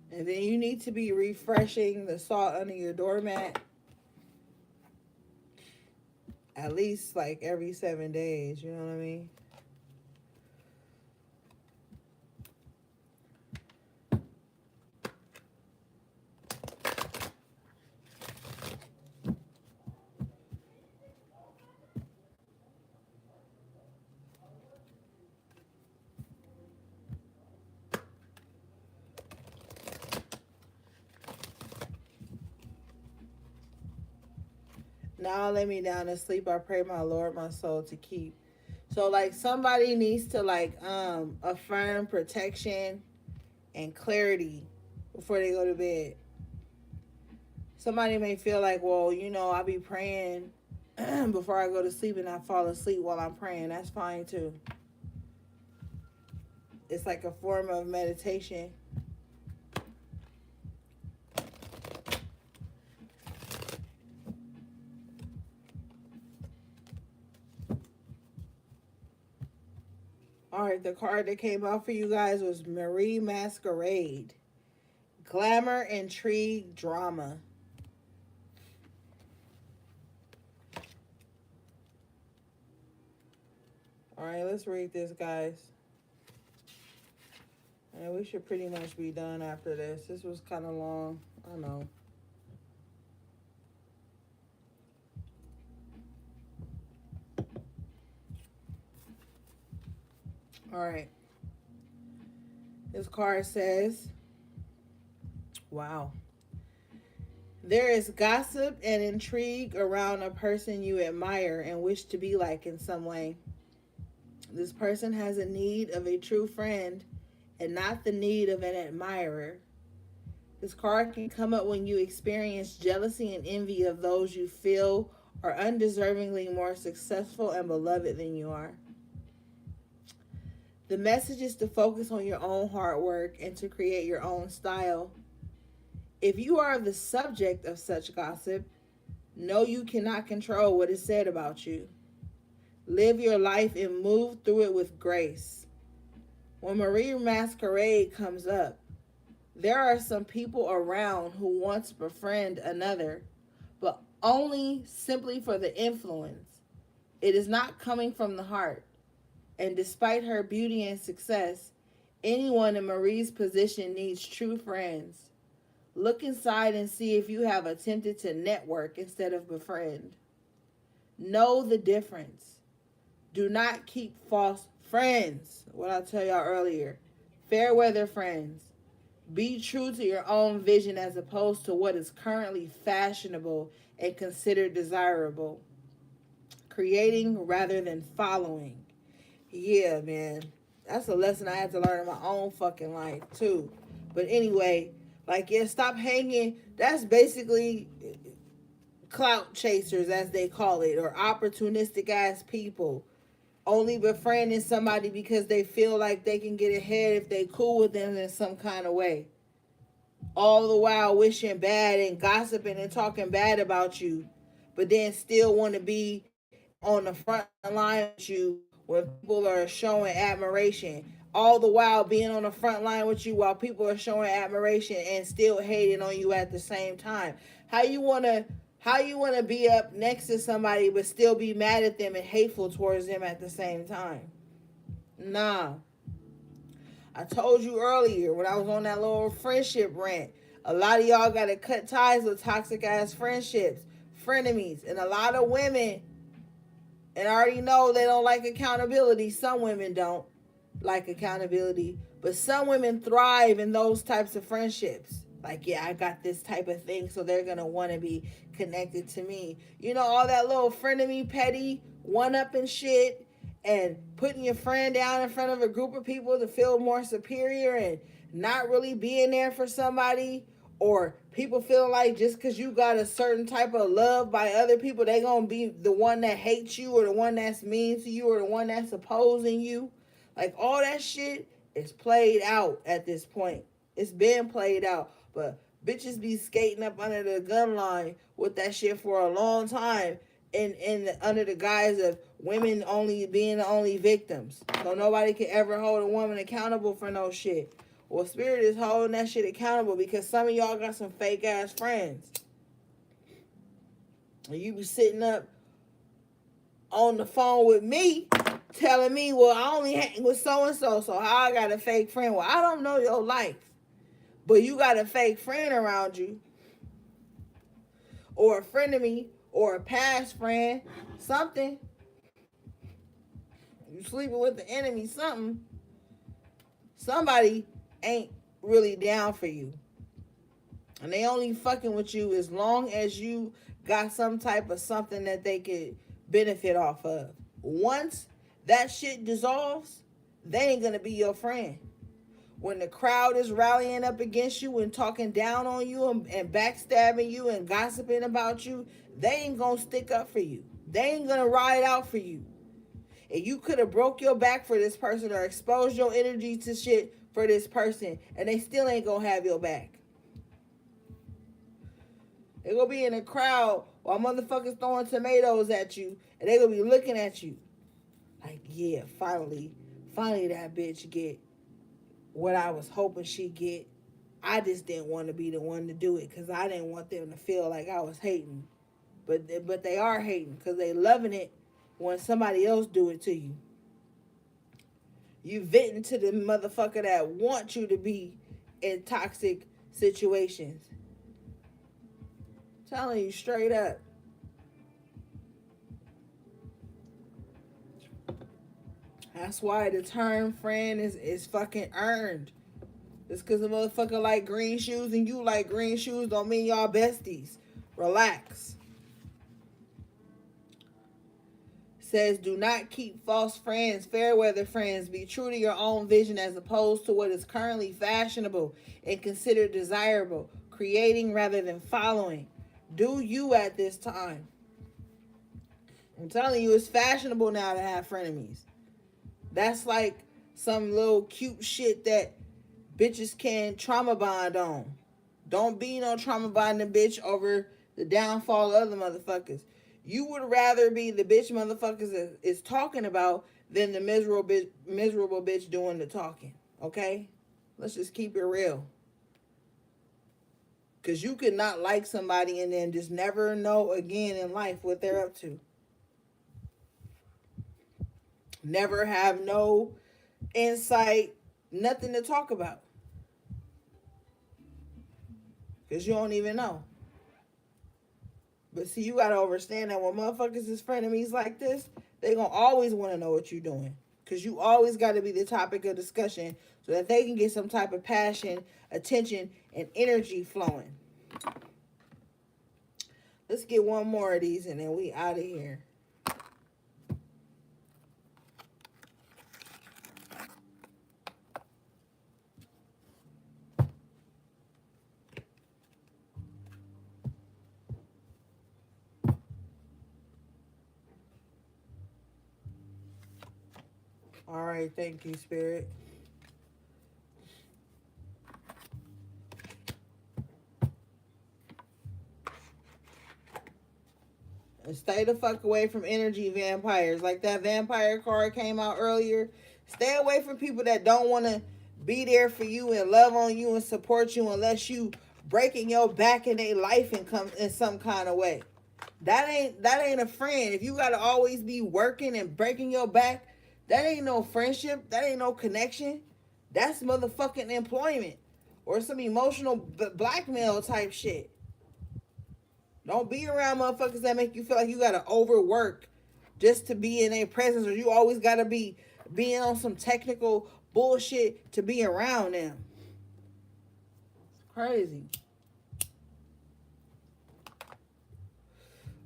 And then you need to be refreshing the salt under your doormat at least like every 7 days. You know what I mean? Now lay me down to sleep. I pray my Lord my soul to keep. So like somebody needs to like affirm protection and clarity before they go to bed. Somebody may feel like, well, I'll be praying before I go to sleep and I fall asleep while I'm praying. That's fine too. It's like a form of meditation. All right, the card that came out for you guys was Marie Masquerade. Glamour, intrigue, drama. All right, let's read this, guys. And we should pretty much be done after this. This was kind of long. I know. All right. This card says, wow. There is gossip and intrigue around a person you admire and wish to be like in some way. This person has a need of a true friend and not the need of an admirer. This card can come up when you experience jealousy and envy of those you feel are undeservingly more successful and beloved than you are. The message is to focus on your own hard work and to create your own style. If you are the subject of such gossip, know you cannot control what is said about you. Live your life and move through it with grace. When Marie Masquerade comes up, there are some people around who want to befriend another, but only simply for the influence. It is not coming from the heart. And despite her beauty and success, anyone in Marie's position needs true friends. Look inside and see if you have attempted to network instead of befriend. Know the difference. Do not keep false friends. What I tell y'all earlier. Fair weather friends. Be true to your own vision as opposed to what is currently fashionable and considered desirable. Creating rather than following. Yeah, man. That's a lesson I had to learn in my own fucking life, too. But anyway, stop hanging. That's basically clout chasers, as they call it, or opportunistic ass people. Only befriending somebody because they feel like they can get ahead if they cool with them in some kind of way. All the while wishing bad and gossiping and talking bad about you, but then still want to be on the front line with you when people are showing admiration. All the while being on the front line with you while people are showing admiration and still hating on you at the same time. How you wanna be up next to somebody but still be mad at them and hateful towards them at the same time? Nah. I told you earlier when I was on that little friendship rant, a lot of y'all gotta cut ties with toxic ass friendships, frenemies, and a lot of women, and I already know they don't like accountability. Some women don't like accountability, but some women thrive in those types of friendships. Like, yeah, I got this type of thing, so they're gonna want to be connected to me. All that little frenemy, petty, one-up and shit, and putting your friend down in front of a group of people to feel more superior and not really being there for somebody, or people feeling like just because you got a certain type of love by other people, they gonna be the one that hates you or the one that's mean to you or the one that's opposing you. Like, all that shit is played out at this point. It's been played out. But bitches be skating up under the gun line with that shit for a long time, and under the guise of women only being the only victims. So nobody can ever hold a woman accountable for no shit. Well, Spirit is holding that shit accountable because some of y'all got some fake ass friends. And you be sitting up on the phone with me telling me, well, I only hang with so-and-so, so how I got a fake friend? Well, I don't know your life, but you got a fake friend around you, or a friend of me, or a past friend, something. You sleeping with the enemy, something. Somebody ain't really down for you. And they only fucking with you as long as you got some type of something that they could benefit off of. Once that shit dissolves, they ain't gonna be your friend. When the crowd is rallying up against you and talking down on you and backstabbing you and gossiping about you, they ain't gonna stick up for you. They ain't gonna ride out for you. And you could have broke your back for this person or exposed your energy to shit for this person, and they still ain't gonna have your back. They gonna be in a crowd while motherfuckers throwing tomatoes at you, and they gonna be looking at you like, yeah, finally that bitch get what I was hoping she'd get. I just didn't want to be the one to do it because I didn't want them to feel like I was hating. But they are hating because they loving it when somebody else do it to you. You venting to the motherfucker that wants you to be in toxic situations. I'm telling you straight up. That's why the term friend is fucking earned. Just because a motherfucker like green shoes and you like green shoes don't mean y'all besties. Relax. Says, do not keep false friends, fair weather friends. Be true to your own vision as opposed to what is currently fashionable and considered desirable. Creating rather than following. Do you at this time. I'm telling you, it's fashionable now to have frenemies. That's like some little cute shit that bitches can trauma bond on. Don't be no trauma bonding bitch over the downfall of other motherfuckers. You would rather be the bitch motherfuckers is talking about than the miserable bitch doing the talking. Okay? Let's just keep it real. Because you could not like somebody and then just never know again in life what they're up to. Never have no insight, nothing to talk about. Because you don't even know. But see, you got to understand that when motherfuckers is frenemies like this, they going to always want to know what you're doing. Because you always got to be the topic of discussion so that they can get some type of passion, attention, and energy flowing. Let's get one more of these and then we out of here. All right, thank you, Spirit. And stay the fuck away from energy vampires. Like that vampire card came out earlier. Stay away from people that don't want to be there for you and love on you and support you unless you breaking your back in their life and come in some kind of way. That ain't a friend. If you gotta always be working and breaking your back, that ain't no friendship. That ain't no connection. That's motherfucking employment or some emotional blackmail type shit. Don't be around motherfuckers that make you feel like you gotta overwork just to be in their presence, or you always gotta be being on some technical bullshit to be around them. It's crazy.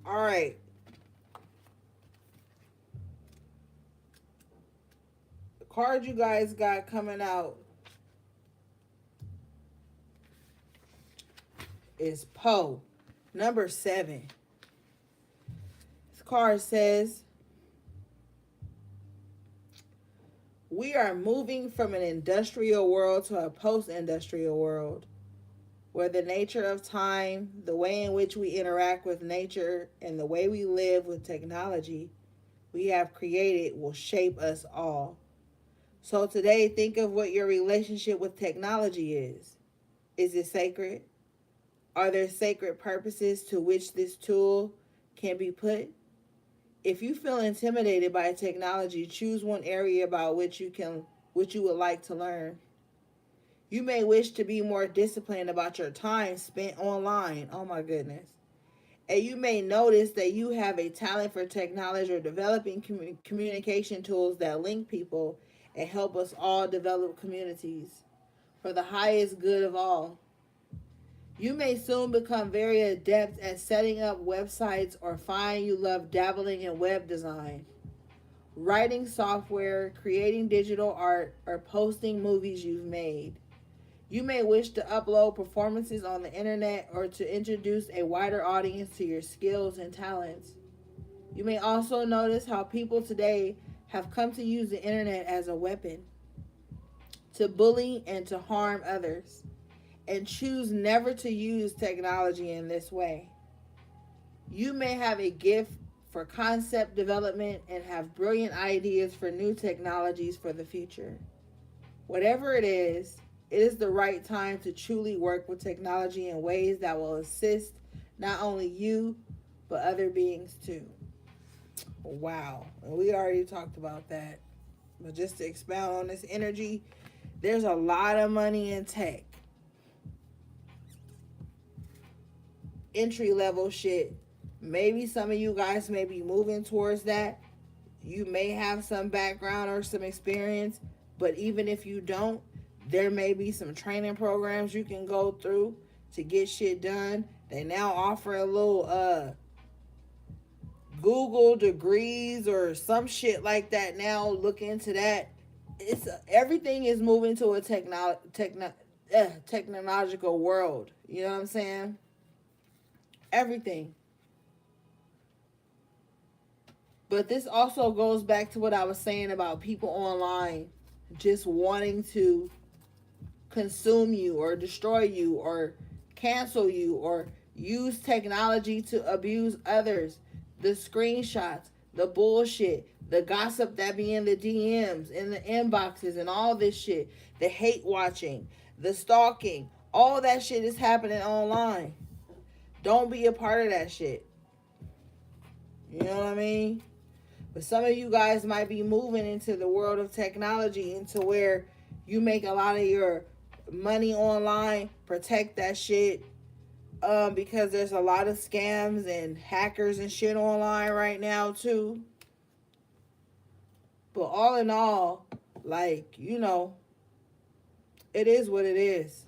All right. The card you guys got coming out is Poe, number 7. This card says, we are moving from an industrial world to a post-industrial world, where the nature of time, the way in which we interact with nature, and the way we live with technology we have created will shape us all. So today, think of what your relationship with technology is. Is it sacred? Are there sacred purposes to which this tool can be put? If you feel intimidated by technology, choose one area about which you would like to learn. You may wish to be more disciplined about your time spent online. Oh my goodness. And you may notice that you have a talent for technology or developing communication tools that link people and help us all develop communities for the highest good of all. You may soon become very adept at setting up websites or find you love dabbling in web design. writing software, creating digital art, or posting movies you've made. You may wish to upload performances on the internet or to introduce a wider audience to your skills and talents. You may also notice how people today have come to use the internet as a weapon to bully and to harm others, and choose never to use technology in this way. You may have a gift for concept development and have brilliant ideas for new technologies for the future. Whatever it is the right time to truly work with technology in ways that will assist not only you, but other beings too. Wow. And we already talked about that. But just to expound on this energy, there's a lot of money in tech. Entry level shit. Maybe some of you guys may be moving towards that. You may have some background or some experience, but even if you don't, there may be some training programs you can go through to get shit done. They now offer a little Google degrees or some shit like that now. Look into that. It's everything is moving to a technological world. You know what I'm saying? Everything. But this also goes back to what I was saying about people online just wanting to consume you or destroy you or cancel you or use technology to abuse others. The screenshots, the bullshit, the gossip that be in the DMs, in the inboxes, and all this shit, the hate watching, the stalking, all that shit is happening online. Don't be a part of that shit. You know what I mean? But some of you guys might be moving into the world of technology, into where you make a lot of your money online. Protect that shit, because there's a lot of scams and hackers and shit online right now too. But all in all, like, it is what it is.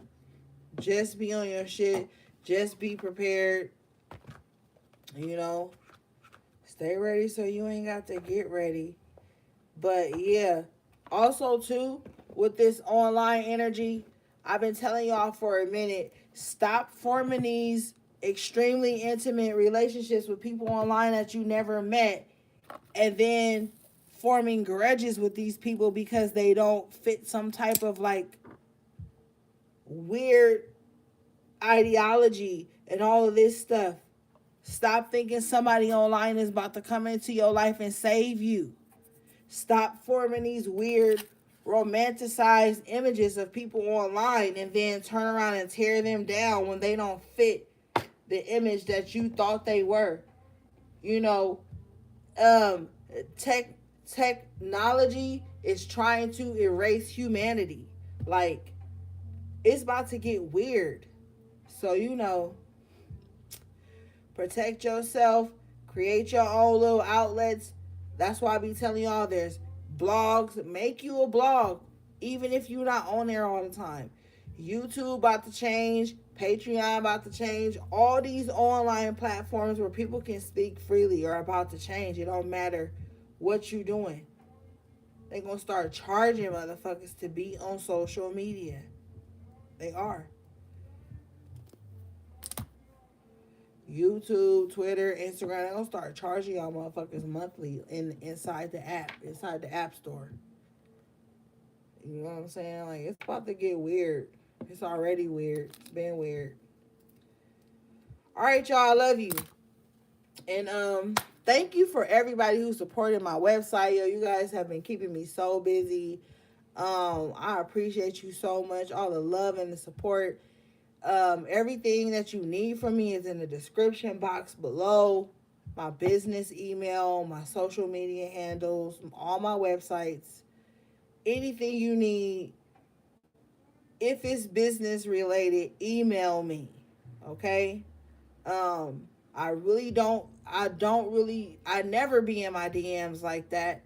Just be on your shit. Just be prepared. You know, stay ready so you ain't got to get ready. But yeah, also too, with this online energy, I've been telling y'all for a minute, stop forming these extremely intimate relationships with people online that you never met, and then forming grudges with these people because they don't fit some type of like weird ideology and all of this stuff. Stop thinking somebody online is about to come into your life and save you. Stop forming these weird romanticized images of people online and then turn around and tear them down when they don't fit the image that you thought they were. You know, um technology is trying to erase humanity. Like, it's about to get weird. So, protect yourself, create your own little outlets. That's why I be telling y'all there's blogs. Make you a blog, even if you're not on there all the time. YouTube about to change, Patreon about to change. All these online platforms where people can speak freely are about to change. It don't matter what you doing. They gonna start charging motherfuckers to be on social media. They are. YouTube, Twitter, Instagram, they're gonna start charging y'all motherfuckers monthly inside the app store. You know what I'm saying? Like, it's about to get weird. It's already weird. It's been weird. All right, y'all, I love you. And thank you for everybody who supported my website. Yo, you guys have been keeping me so busy. I appreciate you so much. All the love and the support. Everything that you need from me is in the description box below. My business email, my social media handles, all my websites. Anything you need, if it's business related, email me. Okay? I never be in my DMs like that.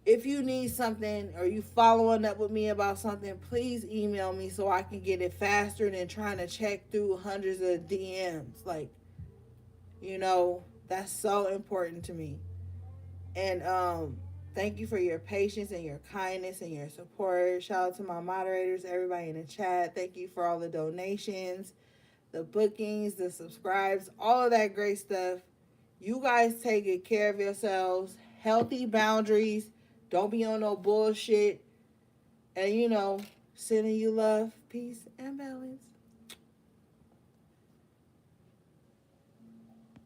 If you need something or you following up with me about something, please email me so I can get it faster than trying to check through hundreds of DMs. Like, that's so important to me. And thank you for your patience and your kindness and your support. Shout out to my moderators, everybody in the chat. Thank you for all the donations, the bookings, the subscribes, all of that great stuff. You guys take good care of yourselves. Healthy boundaries. Don't be on no bullshit. And sending you love, peace, and balance.